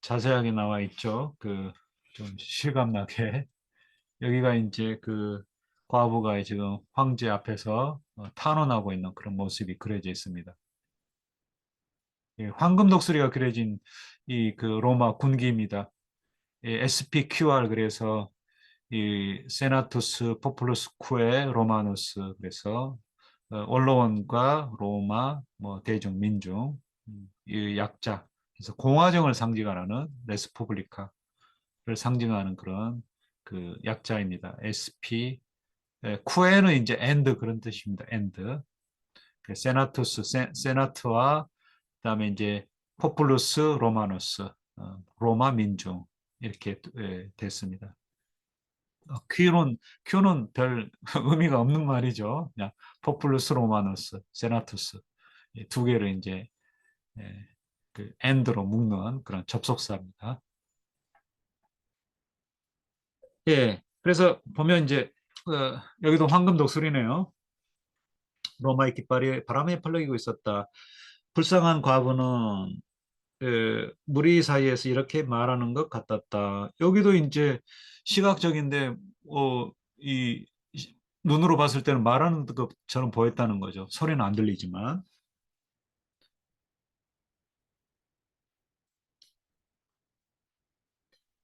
자세하게 나와 있죠. 그 좀 실감나게 여기가 이제 그 과부가 지금 황제 앞에서 탄원하고 있는 그런 모습이 그려져 있습니다. 예, 황금 독수리가 그려진 이 그 로마 군기입니다. 예, SPQR 그래서 이 세나투스 포플루스 쿠에 로마누스 그래서 언론과 로마 뭐 대중 민중 이 약자 그래서 공화정을 상징하는 레스포블리카를 상징하는 그런 그 약자입니다. SP 쿠에는 이제 엔드 그런 뜻입니다. 엔드 세나투스 세나트와 그다음에 이제 포플루스 로마누스 로마 민중 이렇게 됐습니다. 큐는 별 의미가 없는 말이죠. 그냥 포플루스 로마누스, 세나투스 이두 개를 이제 예, 그 엔드로 묶는 그런 접속사입니다. 예, 그래서 보면 이제 여기도 황금 독수리네요. 로마의 깃발이 바람에 펄럭이고 있었다. 불쌍한 과부는 무리 사이에서 이렇게 말하는 것 같았다. 여기도 이제 시각적인데 이 눈으로 봤을 때는 말하는 것처럼 보였다는 거죠. 소리는 안 들리지만.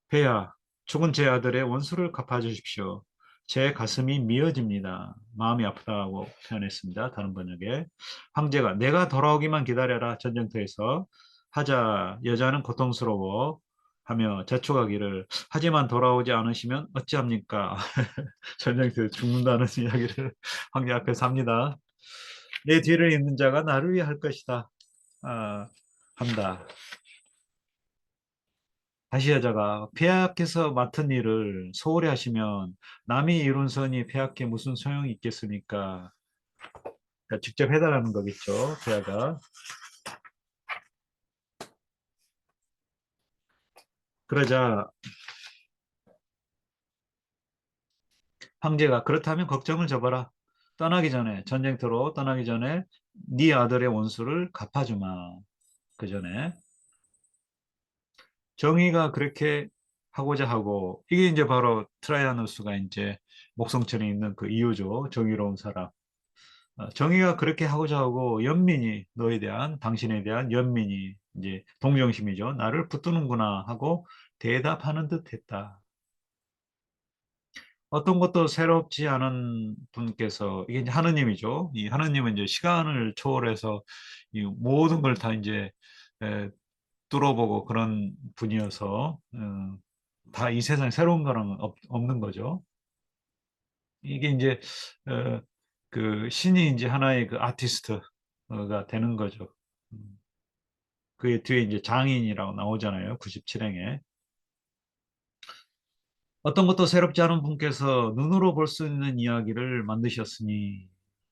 배야, 죽은 제 아들의 원수를 갚아주십시오. 제 가슴이 미어집니다. 마음이 아프다고 표현했습니다. 다른 번역에. 황제가 내가 돌아오기만 기다려라. 전쟁터에서 하자. 여자는 고통스러워. 하며 재촉하기를 하지만 돌아오지 않으시면 어찌합니까? 전쟁터에 죽는다는 이야기를 황제 앞에서 합니다. 내 뒤를 잇는 자가 나를 위해 할 것이다. 아, 한다. 다시 여자가 폐하께서 맡은 일을 소홀히 하시면 남이 이룬 선이 폐하께 무슨 소용이 있겠습니까? 그러니까 직접 해달라는 거겠죠, 폐하가. 그러자 황제가 그렇다면 걱정을 접어라. 전쟁터로 떠나기 전에 네 아들의 원수를 갚아주마. 그 전에 정의가 그렇게 하고자 하고 이게 이제 바로 트라이아누스가 이제 목성천에 있는 그 이유죠. 정의로운 사람. 정의가 그렇게 하고자 하고 연민이 너에 대한 당신에 대한 연민이 이제 동정심이죠. 나를 붙드는구나 하고 대답하는 듯 했다. 어떤 것도 새롭지 않은 분께서 이게 이제 하느님이죠. 이 하느님은 이제 시간을 초월해서 이 모든 걸 다 이제 에, 뚫어보고 그런 분이어서 다 이 세상에 새로운 거는 없는 거죠. 이게 이제 어, 그 신이 이제 하나의 그 아티스트가 되는 거죠. 음, 그의 뒤에 이제 장인이라고 나오잖아요. 97행에. 어떤 것도 새롭지 않은 분께서 눈으로 볼 수 있는 이야기를 만드셨으니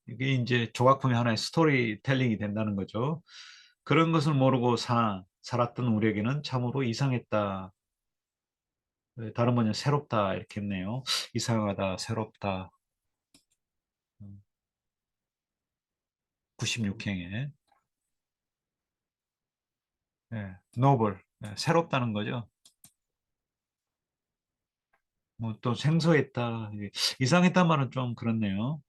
이게 이제 조각품의 하나의 스토리텔링이 된다는 거죠. 그런 것을 모르고 살았던 우리에게는 참으로 이상했다. 다른 번역 새롭다 이렇게 했네요. 이상하다, 새롭다. 96행에. 노블, 새롭다는 거죠. 뭐 또 생소했다, 이상했단 말은 좀 그렇네요.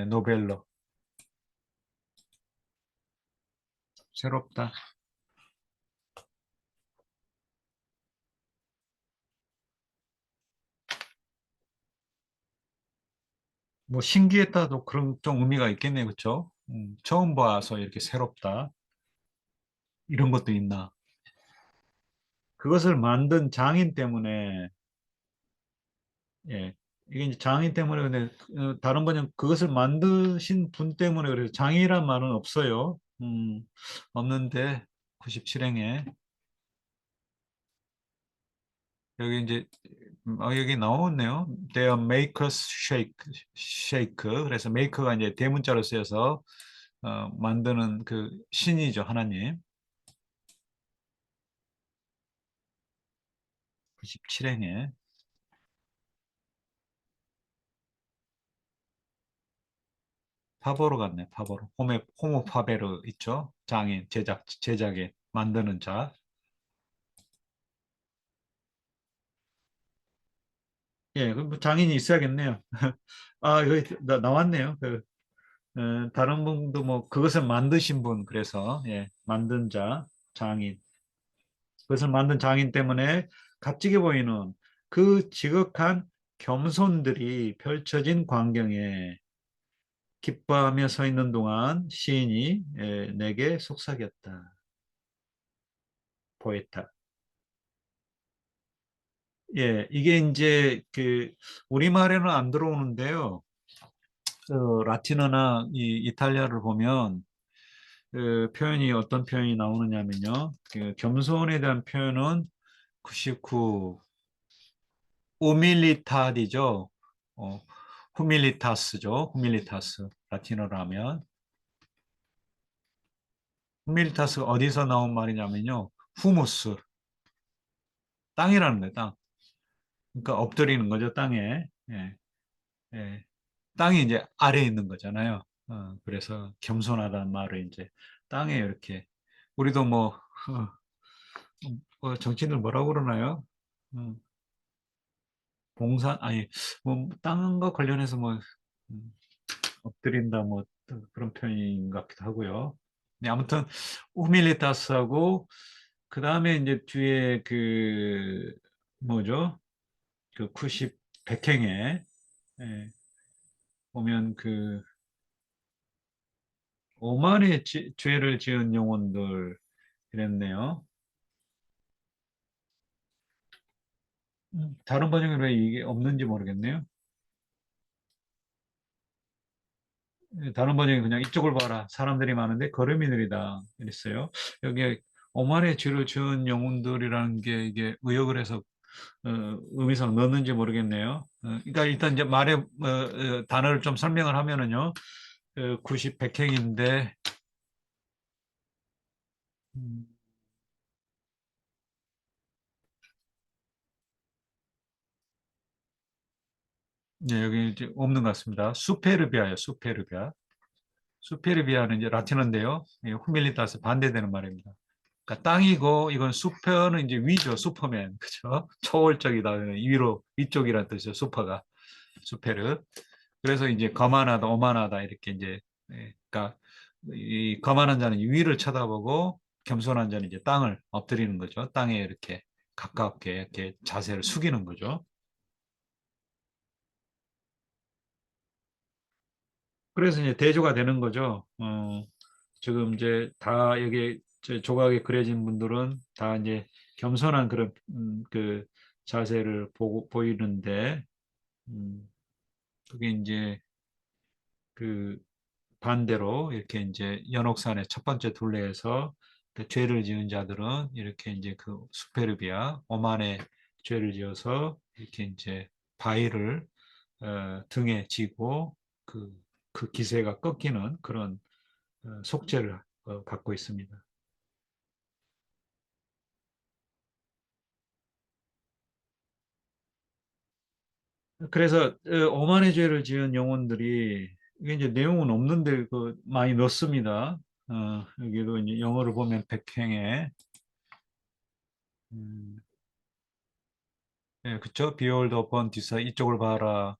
노벨로, 새롭다. 뭐 신기했다도 그런 좀 의미가 있겠네요. 그렇죠? 처음 봐서 이렇게 새롭다. 이런 것도 있나. 그것을 만든 장인 때문에, 예. 이게 이제 장인 때문에, 근데 다른 번역 그것을 만드신 분 때문에 그래서 장이란 말은 없어요. 없는데 97행에 여기 이제 여기 나오네요. They make us shake, shake. 그래서 make가 이제 대문자로 쓰여서 만드는 그 신이죠, 하나님. 97행에 파보로 같네, 파보로. 호모 파베르 있죠? 장인, 제작에 만드는 자. 예, 그뭐 장인이 있어야겠네요. 아, 여기 나왔네요. 다른 분도 뭐 그것을 만드신 분, 그래서 예, 만든 자, 장인. 그것을 만든 장인 때문에 값지게 보이는 그 지극한 겸손들이 펼쳐진 광경에 기뻐하며 서 있는 동안 시인이 내게 속삭였다. 포에타. 예, 이게 이제 그 우리말에는 안 들어오는데요. 라틴어나 이 이탈리아를 보면 그 표현이 어떤 표현이 나오느냐면요. 그 겸손에 대한 표현은 99 우밀리타디죠. 어, 후밀리타스죠. 후밀리타스. 라틴어로 하면 후밀리타스 어디서 나온 말이냐면요. 후무스. 땅이라는 거예요, 땅. 그러니까 엎드리는 거죠, 땅에. 예, 예. 땅이 이제 아래에 있는 거잖아요. 그래서 겸손하다는 말을 이제 땅에 이렇게 우리도 뭐 정치인들 뭐라고 그러나요? 음, 봉사 아니 뭐 땅과 관련해서 뭐 음, 엎드린다 뭐 그런 표현인 것 같기도 하고요. 네, 아무튼 후밀리타스하고 그 다음에 이제 뒤에 그 뭐죠? 그 90 백행에 예, 보면 그 오만의 죄를 지은 영혼들 이랬네요. 다른 번역에 왜 이게 없는지 모르겠네요. 예, 다른 번역에 그냥 이쪽을 봐라. 사람들이 많은데 걸음이 느리다. 이랬어요. 여기에 오만의 죄를 지은 영혼들이라는 게 이게 의역을 해서 의미상 넣었는지 모르겠네요. 그러니까 일단 이제 단어를 좀 설명을 하면은요. 90 백행인데 음, 네, 여기 이제 없는 것 같습니다. 수페르비아예요. 수페르비아. 수페르비아는 이제 라틴어인데요. 예, 후밀리타스 반대되는 말입니다. 그러니까 땅이고 이건 수페는 이제 위죠. 슈퍼맨. 그죠? 초월적이다. 위로 위쪽이라는 뜻이죠. 수퍼가. 수페르. 그래서 이제 거만하다, 오만하다 이렇게 이제 그러니까 이 거만한 자는 위를 쳐다보고 겸손한 자는 이제 땅을 엎드리는 거죠. 땅에 이렇게 가깝게 이렇게 자세를 숙이는 거죠. 그래서 이제 대조가 되는 거죠. 지금 이제 다 여기 저 조각에 그려진 분들은 다 이제 겸손한 그런 그 자세를 보이는데 그게 이제 그 반대로 이렇게 이제 연옥산의 첫 번째 둘레에서 그 죄를 지은 자들은 이렇게 이제 그 수페르비아 오만의 죄를 지어서 이렇게 이제 바위를 등에 지고 그, 그 기세가 꺾이는 그런 속죄를 받고 있습니다. 그래서 오만의 죄를 지은 영혼들이 이게 이제 내용은 없는데 그 많이 넣습니다. 여기도 이제 영어를 보면 백행에 음, 예, 그쵸? Behold upon this 이쪽을 봐라.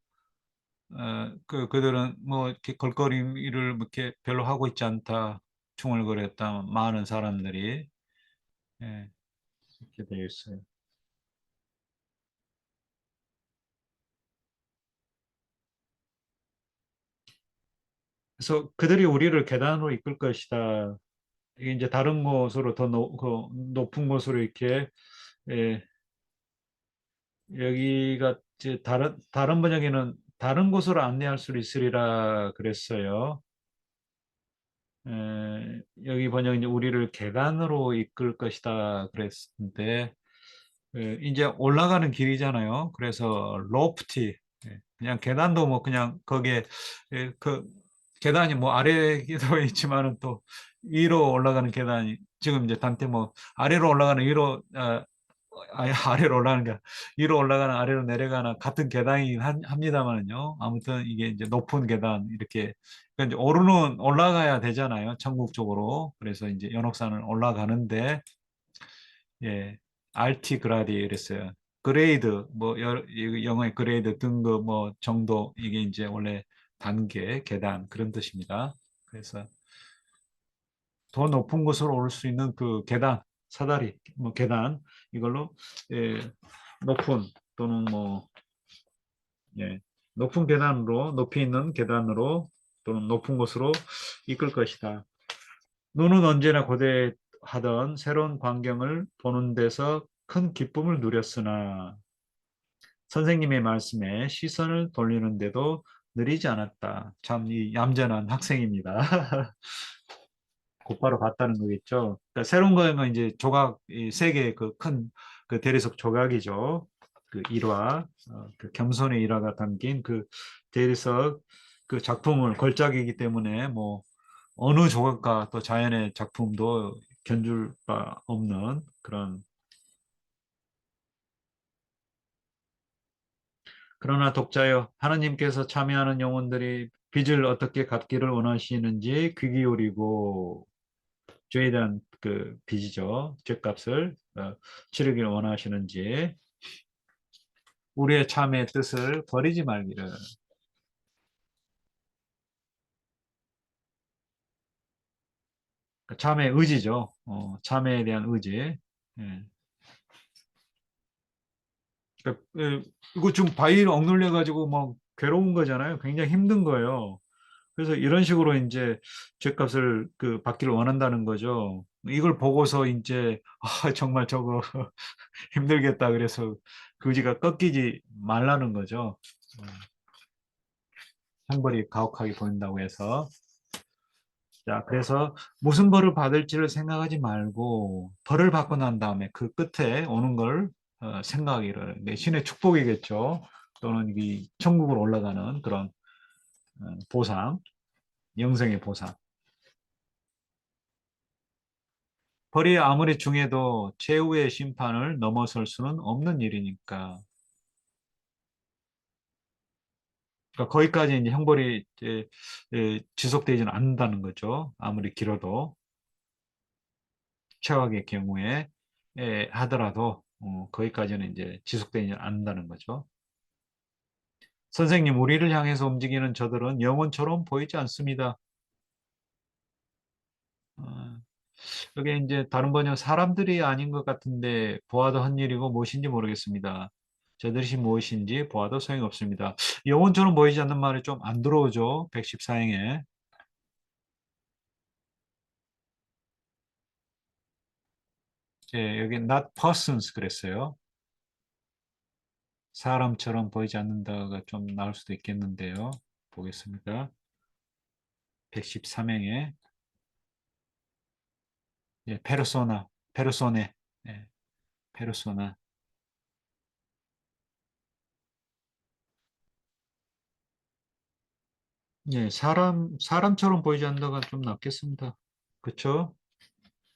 그들은 뭐 이렇게 걸거리를 뭐 이렇게 별로 하고 있지 않다. 중얼거렸다. 많은 사람들이 예, 이렇게 되어 있어요. 그래서 그들이 우리를 계단으로 이끌 것이다. 이게 이제 다른 곳으로 더 높은 곳으로 이렇게 예, 여기가 이제 다른 번역에는 다른 곳으로 안내할 수 있으리라 그랬어요. 여기 번역은 이제 우리를 계단으로 이끌 것이다 그랬는데 이제 올라가는 길이잖아요. 그래서 로프티 그냥 계단도 뭐 그냥 거기에 그 계단이 뭐 아래에도 있지만은 또 위로 올라가는 계단이 지금 이제 단테 뭐 아래로 올라가는 위로 아니 아래로 올라가는 게 아니라 위로 올라가는 아래로 내려가는 같은 계단이긴 합니다만은요. 아무튼 이게 이제 높은 계단 이렇게 그러니까 이제 오르는 올라가야 되잖아요. 천국 쪽으로. 그래서 이제 연옥산을 올라가는데 예, 알티그라디 이랬어요. 그레이드 뭐 영어의 그레이드 등급 뭐 정도 이게 이제 원래 단계 계단 그런 뜻입니다. 그래서 더 높은 곳으로 올 수 있는 그 계단 사다리 뭐 계단 이걸로 예, 높은 또는 뭐 예, 높은 계단으로 높이 있는 계단으로 또는 높은 곳으로 이끌 것이다. 눈은 언제나 고대하던 새로운 광경을 보는 데서 큰 기쁨을 누렸으나 선생님의 말씀에 시선을 돌리는데도 느리지 않았다. 참 이 얌전한 학생입니다. 곧바로 봤다는 거겠죠. 그러니까 새로운 거는 이제 조각 이세 개의 그 큰 그 대리석 조각이죠. 그 일화, 그 겸손의 일화가 담긴 그 대리석 그 작품을 걸작이기 때문에 뭐 어느 조각가 또 자연의 작품도 견줄 바 없는 그런 그러나 독자여 하나님께서 참여하는 영혼들이 빚을 어떻게 갚기를 원하시는지 귀 기울이고 죄에 대한 그 빚이죠. 죄값을 치르기를 원하시는지 우리의 참의 뜻을 버리지 말기를. 참의 의지죠. 참에 대한 의지. 예. 그러니까, 이거 지금 바위를 억눌려 가지고 뭐 괴로운 거잖아요. 굉장히 힘든 거예요. 그래서 이런 식으로 이제 죄값을 그 받기를 원한다는 거죠. 이걸 보고서 이제 아, 정말 저거 힘들겠다. 그래서 그 의지가 꺾이지 말라는 거죠. 음, 형벌이 가혹하게 보인다고 해서. 자, 그래서 무슨 벌을 받을지를 생각하지 말고 벌을 받고 난 다음에 그 끝에 오는 걸 생각하기를. 네, 신의 축복이겠죠. 또는 이 천국으로 올라가는 그런 보상, 영생의 보상. 벌이 아무리 중해도 최후의 심판을 넘어설 수는 없는 일이니까. 그러니까 거기까지 이제 형벌이 이제, 지속되지는 않는다는 거죠. 아무리 길어도 최악의 경우에 하더라도 거기까지는 이제 지속되지 않는다는 거죠. 선생님, 우리를 향해서 움직이는 저들은 영혼처럼 보이지 않습니다. 어, 여기 이제 다른 번역 사람들이 아닌 것 같은데 보아도 한 일이고 무엇인지 모르겠습니다. 저들이 무엇인지 보아도 소용없습니다. 영혼처럼 보이지 않는 말이 좀 안 들어오죠. 114행에. 예, 여기 not persons 그랬어요. 사람처럼 보이지 않는다가 좀 나올 수도 있겠는데요. 보겠습니다. 113행에 예, 페르소네, 예, 페르소나. 예, 사람처럼 보이지 않는다가 좀 낫겠습니다. 그쵸?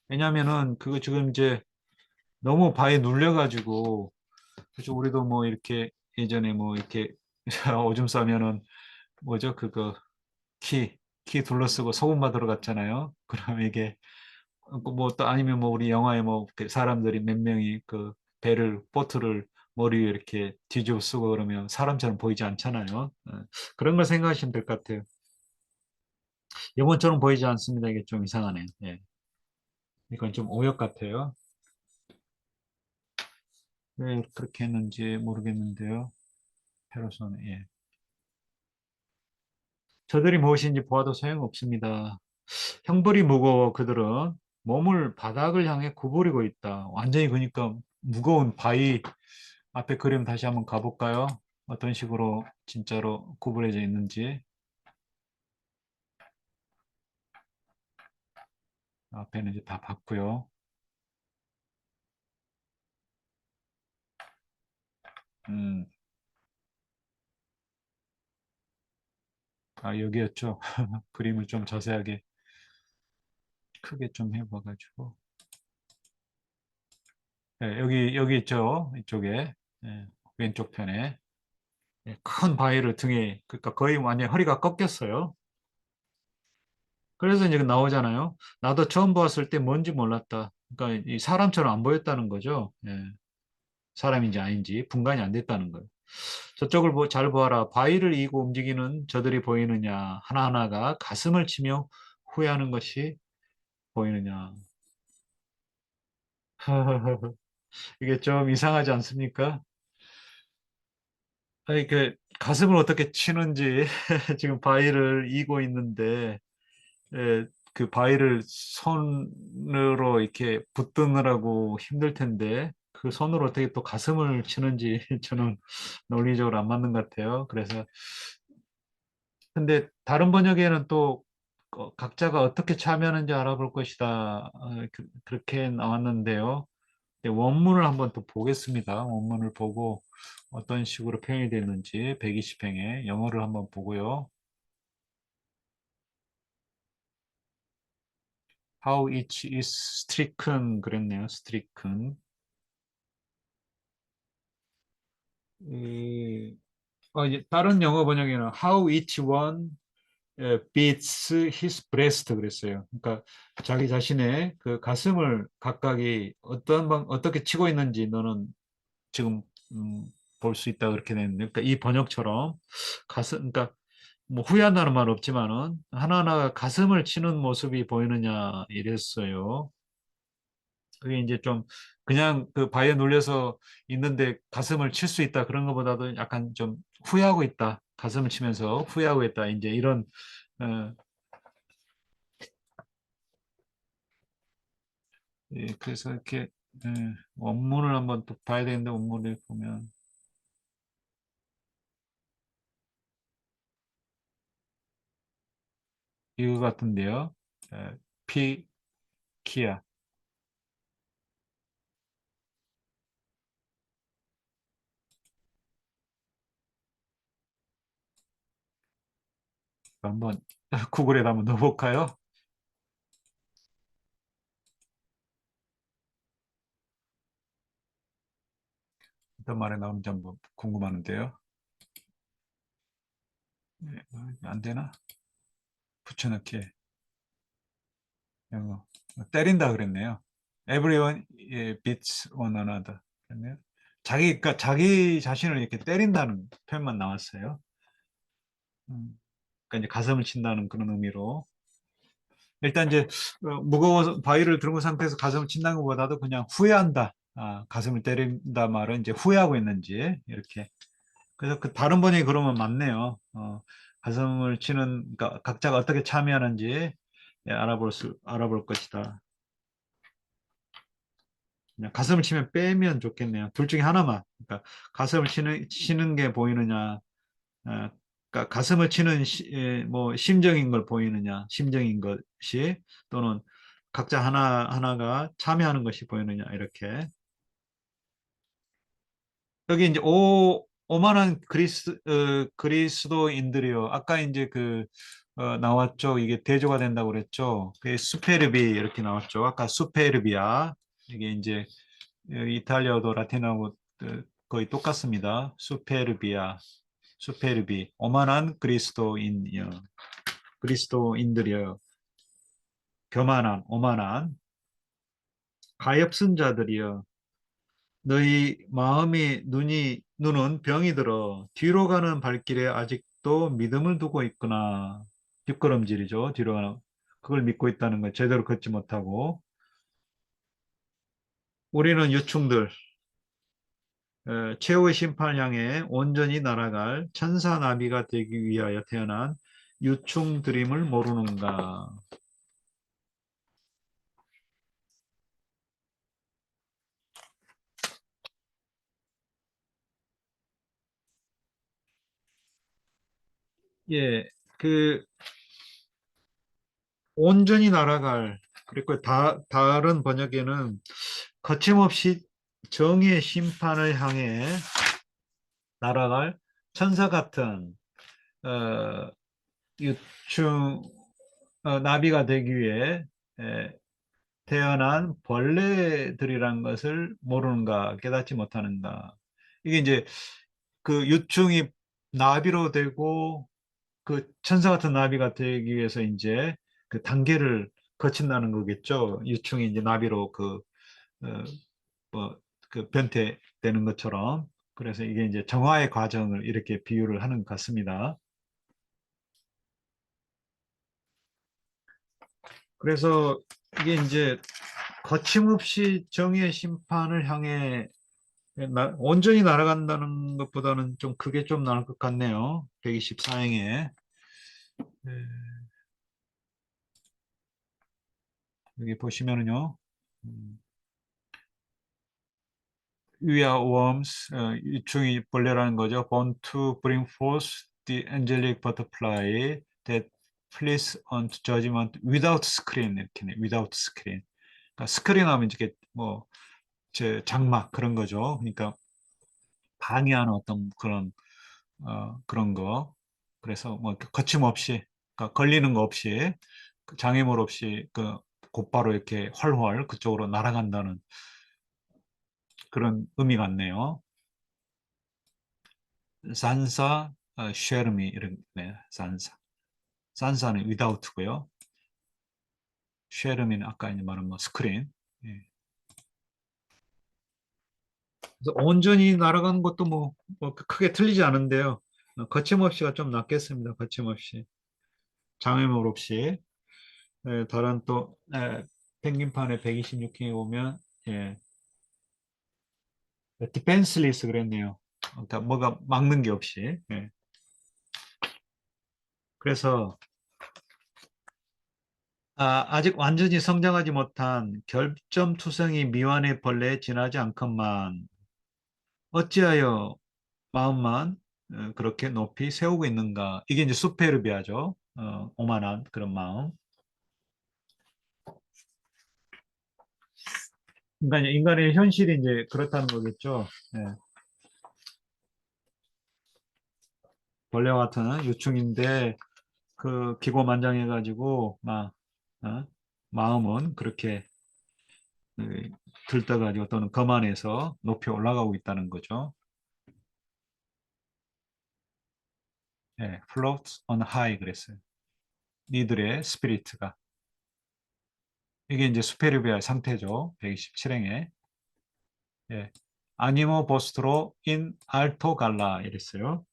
왜냐면은 그거 지금 이제 너무 바에 눌려가지고 그죠? 우리도 뭐 이렇게 예전에 뭐 이렇게 오줌 싸면은 뭐죠? 그거 키, 키 둘러쓰고 소금만 들어갔잖아요. 그럼 이게 뭐 또 아니면 뭐 우리 영화에 뭐그 사람들이 몇 명이 그 배를 보트를 머리 위에 이렇게 뒤집어 쓰고 그러면 사람처럼 보이지 않잖아요. 그런 걸 생각하시면 될 것 같아요. 영혼처럼 보이지 않습니다. 이게 좀 이상하네. 예. 이건 좀 오역 같아요. 왜 그렇게 했는지 모르겠는데요. 페르소나, 예. 저들이 무엇인지 보아도 소용없습니다. 형벌이 무거워 그들은 몸을 바닥을 향해 구부리고 있다. 완전히 그러니까 무거운 바위 앞에 그림 다시 한번 가볼까요? 어떤 식으로 진짜로 구부려져 있는지. 앞에는 이제 다 봤고요. 음, 여기였죠. 그림을 좀 자세하게 크게 좀 해봐가지고. 네, 여기 있죠. 이쪽에. 네, 왼쪽 편에. 네, 큰 바위를 등에, 그러니까 거의 완전 허리가 꺾였어요. 그래서 이제 나오잖아요. 나도 처음 보았을 때 뭔지 몰랐다. 그러니까 이 사람처럼 안 보였다는 거죠. 예, 사람인지 아닌지 분간이 안 됐다는 거예요. 저쪽을 잘 보아라. 바위를 이고 움직이는 저들이 보이느냐. 하나하나가 가슴을 치며 후회하는 것이 보이느냐. 이게 좀 이상하지 않습니까? 아니, 그 가슴을 어떻게 치는지 지금 바위를 이고 있는데 그 바위를 손으로 이렇게 붙드느라고 힘들 텐데 그 손으로 어떻게 또 가슴을 치는지 저는 논리적으로 안 맞는 것 같아요. 그래서 근데 다른 번역에는 또 각자가 어떻게 참여하는지 알아볼 것이다. 그렇게 나왔는데요. 네, 원문을 한번 또 보겠습니다. 원문을 보고 어떤 식으로 표현이 됐는지 120행에 영어를 한번 보고요. How each is stricken 그랬네요. stricken. 이, 이제 다른 영어 번역에는 How each one beats his breast 그랬어요. 그러니까 자기 자신의 그 가슴을 각각이 어떻게 치고 있는지 너는 지금 볼 수 있다 그렇게 됐는데, 그러니까 이 번역처럼 그러니까 뭐 후회한다는 말 없지만은 하나하나가 가슴을 치는 모습이 보이느냐 이랬어요. 그게 이제 좀 그냥 그 바위에 눌려서 있는데 가슴을 칠 수 있다 그런 것보다도 약간 좀 후회하고 있다. 가슴을 치면서 후회하고 있다. 이제 이런 어, 그래서 이렇게 원문을 한번 또 봐야 되는데 원문을 보면 이거 같은데요. 에, 피키야. 한번 구글에 한번 넣어볼까요? 어떤 말이 나오는지 한번 궁금하는데요. 안 되나? 붙여넣기. 영어. 때린다 그랬네요. Everyone beats one another. 그랬네요. 그러니까 자기 자신을 이렇게 때린다는 표현만 나왔어요. 그러니까 이제 가슴을 친다는 그런 의미로. 일단 이제 무거워서 바위를 들은 상태에서 가슴을 친다는 것보다도 그냥 후회한다. 가슴을 때린다 말은 이제 후회하고 있는지 이렇게. 그래서 그 다른 번역이 그러면 맞네요. 가슴을 치는 그러니까 각자가 어떻게 참여하는지 알아볼 것이다. 그냥 가슴을 치면 빼면 좋겠네요. 둘 중에 하나만. 그러니까 가슴을 치는 게 보이느냐, 그러니까 가슴을 치는 뭐 심정인 걸 보이느냐, 심정인 것이 또는 각자 하나가 참여하는 것이 보이느냐 이렇게. 여기 이제 오만한 그리스도인들이요. 아까 이제 나왔죠. 이게 대조가 된다고 그랬죠. 그 수페르비 이렇게 나왔죠. 아까 수페르비아 이게 이제 이탈리아어도 라틴어하고 거의 똑같습니다. 수페르비, 오만한 그리스도인이요. 그리스도인들이요. 교만한, 오만한 가엾은 자들이요. 너희 눈은 병이 들어 뒤로 가는 발길에 아직도 믿음을 두고 있구나. 뒷걸음질이죠. 뒤로 가는 그걸 믿고 있다는 거 제대로 걷지 못하고 우리는 유충들 최후의 심판을 향해 온전히 날아갈 천사 나비가 되기 위하여 태어난 유충 드림을 모르는가? 예, 그 온전히 날아갈 그리고 다른 번역에는 거침없이 정의의 심판을 향해 날아갈 천사 같은 어, 유충 나비가 되기 위해 에, 태어난 벌레들이란 것을 모르는가 깨닫지 못하는가 이게 이제 그 유충이 나비로 되고 그 천사 같은 나비가 되기 위해서 이제 그 단계를 거친다는 거겠죠. 유충이 이제 나비로 어, 뭐, 그 변태되는 것처럼. 그래서 이게 이제 정화의 과정을 이렇게 비유를 하는 것 같습니다. 그래서 이게 이제 거침없이 정의의 심판을 향해 온전히 날아간다는 것보다는 좀 그게 좀 나을 것 같네요. 124행에. 여기 보시면은요. 음, We are worms, 유충이 벌레라는 거죠. Born to bring forth the angelic butterfly that flees unto judgment without screen 이렇게네. Without screen. 그러니까 스크린 하면 이렇게 뭐 제 장막 그런 거죠. 그러니까 방해하는 어떤 그런 거. 그래서 뭐 거침없이 그러니까 걸리는 거 없이 그 장애물 없이 그 곧바로 이렇게 훨훨 그쪽으로 날아간다는 그런 의미 같네요. 산사, 쉐르미 이런 네, 산사. 산사는 without고요. 쉐르미는 아까 이제 말한 뭐 스크린. 예. 그래서 온전히 날아가는 것도 뭐 크게 틀리지 않은데요. 거침없이가 좀 낫겠습니다. 거침없이 장애물 없이. 다른 또 펭귄판의 126행에 보면 예, 디펜슬리스 그랬네요. 그러니까 뭐가 막는 게 없이. 예. 그래서 아직 완전히 성장하지 못한 결점투성이 미완의 벌레에 지나지 않건만 어찌하여 마음만 그렇게 높이 세우고 있는가. 이게 이제 수페르비아죠. 오만한 그런 마음. 인간의 현실이 이제 그렇다는 거겠죠. 예. 벌레와 같은 유충인데 그 기고만장해가지고 막 마음은 그렇게 그, 들떠가지고 또는 거만해서 높이 올라가고 있다는 거죠. 예, float on high 그랬어요. 니들의 스피리트가. 이게 이제 수페르비아의 상태죠. 127행에. 예. 아니모 보스트로 인 알토 갈라 이랬어요.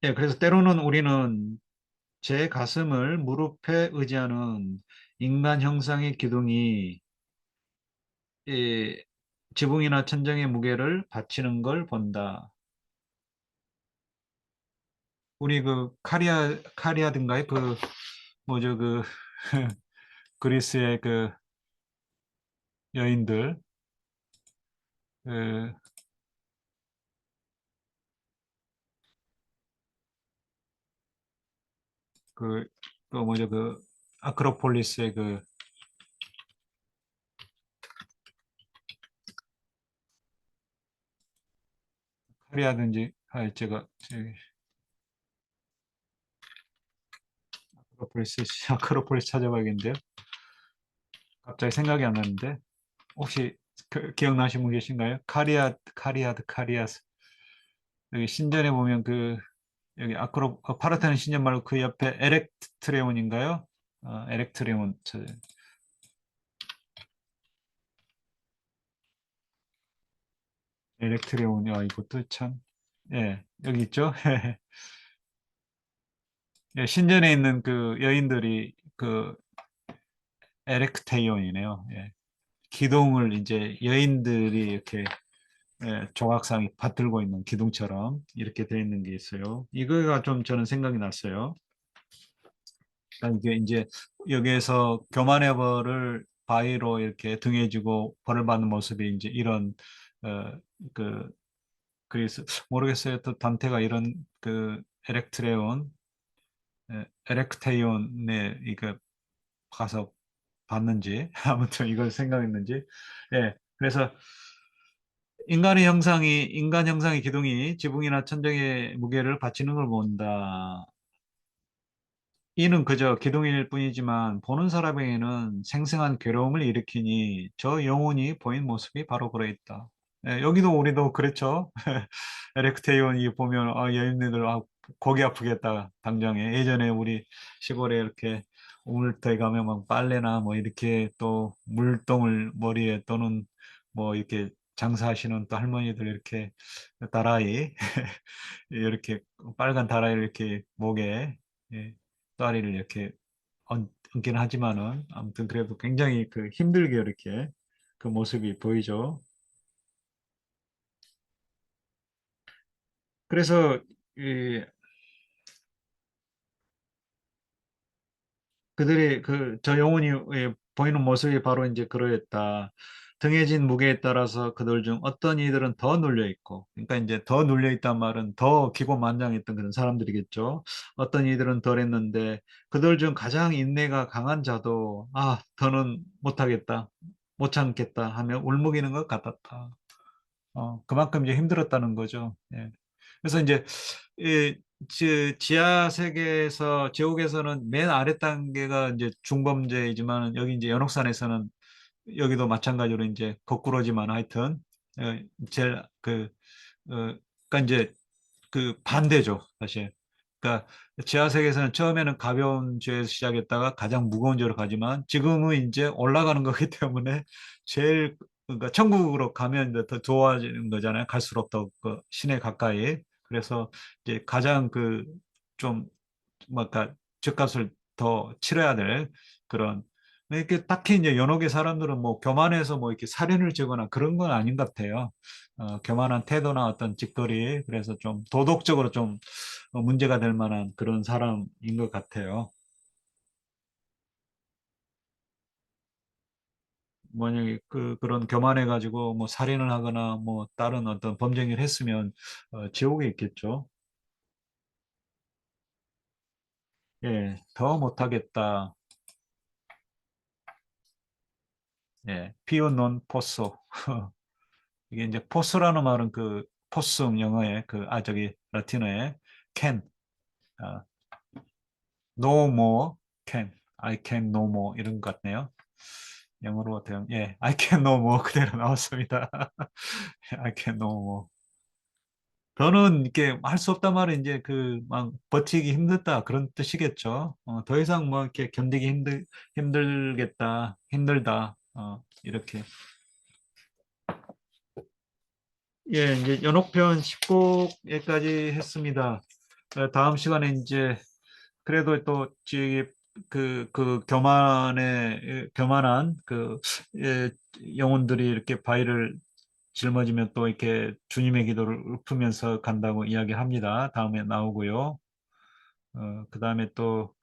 예, 그래서 때로는 우리는 제 가슴을 무릎에 의지하는 인간 형상의 기둥이 이 지붕이나 천정의 무게를 받치는 걸 본다. 우리 그 카리아든가요? 그 뭐죠 그 그리스의 그 여인들 그, 그, 그 뭐죠 그 아크로폴리스의 그 카리아든지 제가 저기 아크로폴리스 아크로폴리스 찾아봐야겠는데요. 갑자기 생각이 안 나는데 혹시 기억나시는 분 계신가요? 카리아스 여기 신전에 보면 그 여기 파르테논 신전 말고 그 옆에 에렉트레온인가요? 에렉트레온 에렉트레온 이것도 참 예, 여기 있죠. 예, 신전에 있는 그 여인들이 그 에렉테이온이네요. 예. 기둥을 이제 여인들이 이렇게 조각상이 받들고 있는 기둥처럼 이렇게 되어 있는 게 있어요. 이거가 좀 저는 생각이 났어요. 그러니까 이게 이제 여기에서 교만의 벌을 바위로 이렇게 등에 지고 벌을 받는 모습이 이제 이런 어, 그 그래서 모르겠어요. 또 단테가 이런 그 에렉트레온, 에렉테이온에 이거 가서 봤는지 아무튼 이걸 생각했는지. 예. 그래서 인간 형상의 기둥이 지붕이나 천정의 무게를 받치는 걸 본다. 이는 그저 기둥일 뿐이지만 보는 사람에게는 생생한 괴로움을 일으키니 저 영혼이 보인 모습이 바로 그러했다. 예, 여기도 우리도 그랬죠. 에렉테이온이 보면 여인들 고기 아프겠다 당장에. 예전에 우리 시골에 이렇게 우물터에 가면 막 빨래나 뭐 이렇게 또 물동을 머리에 또는 뭐 이렇게 장사하시는 또 할머니들 이렇게 다라이 이렇게 빨간 다라이를 이렇게 목에 예, 다리를 이렇게 얹긴 하지만은 아무튼 그래도 굉장히 그 힘들게 이렇게 그 모습이 보이죠. 그래서 이 그들이 그 저 영혼이 보이는 모습이 바로 이제 그러했다. 등에 진 무게에 따라서 그들 중 어떤 이들은 더 눌려 있고, 그러니까 이제 더 눌려 있단 말은 더 기고만장했던 그런 사람들이겠죠. 어떤 이들은 덜했는데 그들 중 가장 인내가 강한 자도 더는 못하겠다, 못 참겠다 하며 울먹이는 것 같았다. 그만큼 이제 힘들었다는 거죠. 예. 그래서 이제 이 지하 세계에서 지옥에서는 맨 아래 단계가 이제 중범죄이지만 여기 이제 연옥산에서는 여기도 마찬가지로 이제 거꾸로지만 하여튼 제일 그러니까 이제 그 반대죠, 사실. 그러니까 지하세계에서는 처음에는 가벼운 죄에서 시작했다가 가장 무거운 죄로 가지만 지금은 이제 올라가는 거기 때문에 제일 그러니까 천국으로 가면 이제 더 좋아지는 거잖아요. 갈수록 더 그 신에 가까이. 그래서 이제 가장 그좀 뭐랄까 죗값을 더 치러야 될 그런 이렇게 딱히 이제 연옥의 사람들은 뭐 교만해서 뭐 이렇게 살인을 지거나 그런 건 아닌 것 같아요. 교만한 태도나 어떤 짓거리 그래서 좀 도덕적으로 좀 문제가 될 만한 그런 사람인 것 같아요. 만약에 그런 교만해 가지고 뭐 살인을 하거나 뭐 다른 어떤 범죄를 했으면 지옥에 있겠죠. 예, 더 못하겠다. 예, 피오 논 포소. 이게 이제 포스라는 말은 그 포스um 영어에 저기 라틴어에 can, 아, no more, can, I can no more 이런 것 같네요. 영어로 어떻게 하면 I can no more 그대로 나왔습니다. I can no more. 더는 이렇게 할 수 없단 말은 이제 그 막 버티기 힘들다 그런 뜻이겠죠. 더 이상 뭐 이렇게 견디기 힘들겠다, 힘들다, 이렇게. 예, 이제 연옥편 10곡에까지 했습니다. 다음 시간에 이제 그래도 또 저기 교만한 영혼들이 이렇게 바위를 짊어지면 또 이렇게 주님의 기도를 읊으면서 간다고 이야기합니다. 다음에 나오고요. 그다음에 또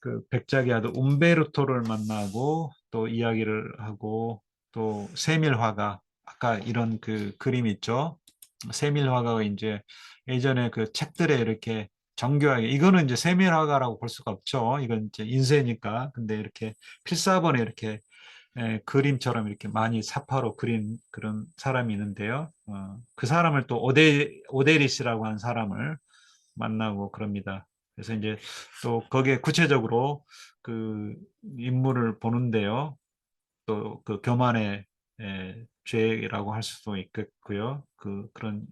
그 백작의 아들 움베르토를 만나고 또 이야기를 하고 또 세밀화가 아까 이런 그 그림 있죠. 세밀화가가 이제 예전에 그 책들에 이렇게 정교하게 이거는 이제 세밀화가라고 볼 수가 없죠. 이건 이제 인쇄니까. 근데 이렇게 필사본에 이렇게 그림처럼 이렇게 많이 사파로 그린 그런 사람이 있는데요. 그 사람을 또 오데리스라고 하는 사람을 만나고 그럽니다. 그래서 이제 또 거기에 구체적으로 그 인물을 보는데요. 또 그 교만의 죄라고 할 수도 있겠고요. 그런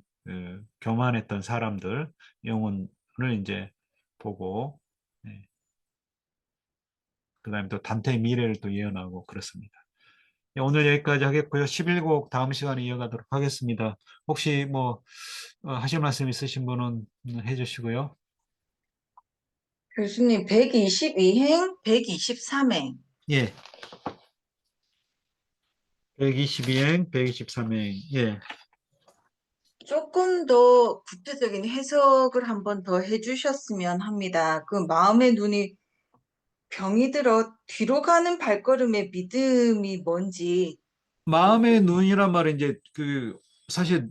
교만했던 사람들 영혼을 이제 보고 그다음에 또 단테의 미래를 또 예언하고 그렇습니다. 오늘 여기까지 하겠고요. 11곡 다음 시간에 이어가도록 하겠습니다. 혹시 뭐 하실 말씀 있으신 분은 해주시고요. 교수님 122행, 123행. 예. 122행, 123행. 예. 조금 더 구체적인 해석을 한번 더 해주셨으면 합니다. 그 마음의 눈이 병이 들어 뒤로 가는 발걸음의 믿음이 뭔지. 마음의 눈이란 말은 이제 그 사실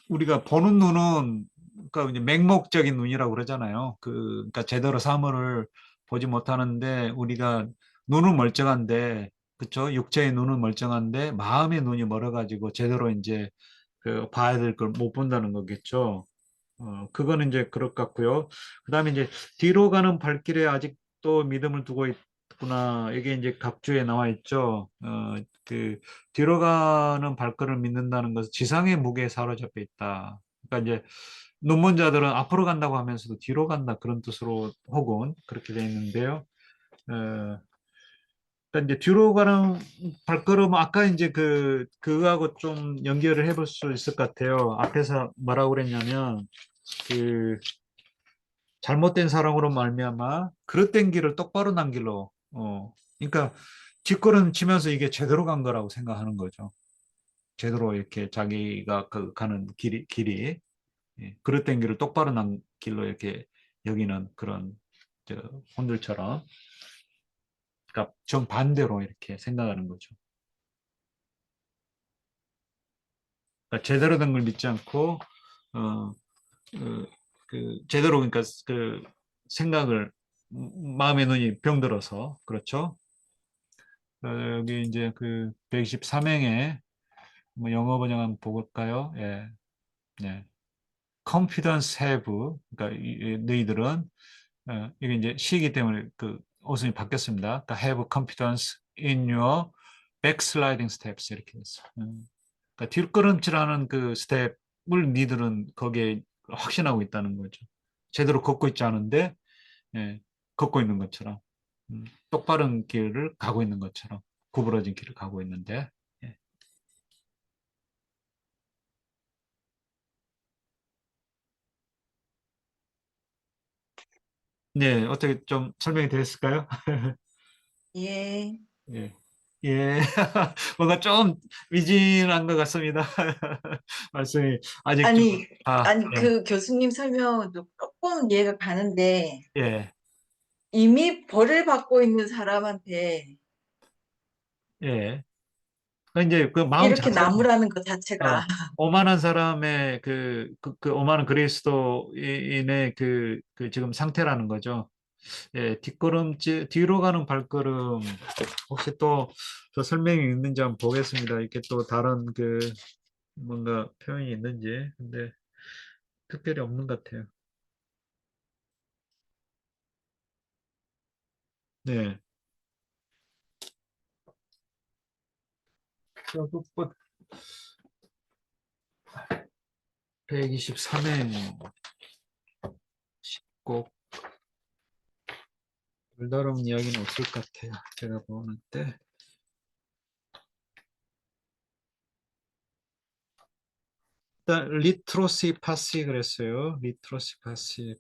우리가 보는 눈은 그러니까 이제 맹목적인 눈이라고 그러잖아요. 그러니까 제대로 사물을 보지 못하는데 우리가 눈은 멀쩡한데 그쵸? 육체의 눈은 멀쩡한데 마음의 눈이 멀어가지고 제대로 이제 그 봐야 될 걸 못 본다는 거겠죠. 그거는 이제 그럴 것 같고요. 그다음에 이제 뒤로 가는 발길에 아직도 믿음을 두고 있구나. 이게 이제 갑주에 나와 있죠. 그 뒤로 가는 발걸음을 믿는다는 것은 지상의 무게에 사로잡혀 있다. 그러니까 이제 논문자들은 앞으로 간다고 하면서도 뒤로 간다 그런 뜻으로 혹은 그렇게 돼 있는데요. 어, 그러니까 이제 뒤로 가는 발걸음 아까 이제 그거하고 좀 연결을 해볼 수 있을 것 같아요. 앞에서 뭐라고 그랬냐면 그 잘못된 사랑으로 말미암아 그릇된 길을 똑바로 난 길로 그러니까 뒷걸음 치면서 이게 제대로 간 거라고 생각하는 거죠. 제대로 이렇게 자기가 가는 길이 그릇된 길을 똑바로 난 길로 이렇게 여기는 그런 저 혼들처럼 그러니까 정반대로 이렇게 생각하는 거죠. 그러니까 제대로 된 걸 믿지 않고 어, 제대로 그러니까 그 생각을 마음의 눈이 병들어서 그렇죠. 여기 이제 그 123행에 뭐 영어 번역 한번 볼까요? 예, 네. confidence have 그러니까 너희들은 이게 이제 시이기 때문에 그 어순이 바뀌었습니다. 그러니까 have confidence in your backsliding steps 이렇게 됐어. 그러니까 뒷걸음질하는 그 스텝을 니들은 거기에 확신하고 있다는 거죠. 제대로 걷고 있지 않은데 예, 걷고 있는 것처럼 똑바른 길을 가고 있는 것처럼 구부러진 길을 가고 있는데 예. 네, 어떻게 좀 설명이 되었을까요? 예. 예. 예. 뭔가 좀 미진한 것 같습니다. 말씀이 아직 좀, 아니, 아니, 예, 그 교수님 설명도 조금 이해가 가는데, 예, 이미 벌을 받고 있는 사람한테 예. 그러니까 이제 그 마음 이렇게 자체가, 나무라는 것 자체가, 오만한 사람의 그 오만한 그리스도인의 지금 상태라는 거죠. 예, 뒤로 가는 발걸음, 혹시 또 더 설명이 있는지 한번 보겠습니다. 이렇게 또 다른 뭔가 표현이 있는지. 근데 특별히 없는 것 같아요. 네. 뭐 123회 꼭 별다른 이야기는 없을 것 같아요. 제가 보는 때. 일단 리트로시 파시 그랬어요. 리트로시 파시.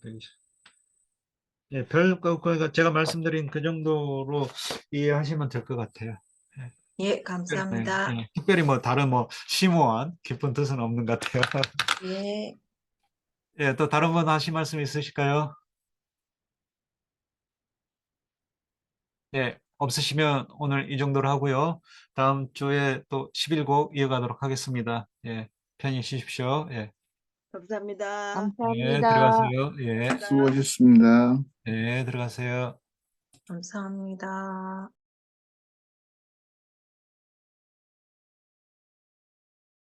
예, 그러니까 제가 말씀드린 그 정도로 이해하시면 될 것 같아요. 예, 예, 네, 감사합니다. 특별히 뭐 다른 뭐 심오한 깊은 뜻은 없는 것 같아요. 예. 예, 또 다른 분 하실 말씀 있으실까요? 네, 없으시면 오늘 이 정도로 하고요. 다음 주에 또 11곡 이어가도록 하겠습니다. 예, 편히 쉬십시오. 예, 감사합니다. 예, 감사합니다. 들어가세요. 예, 감사합니다. 수고하셨습니다. 예, 들어가세요. 감사합니다.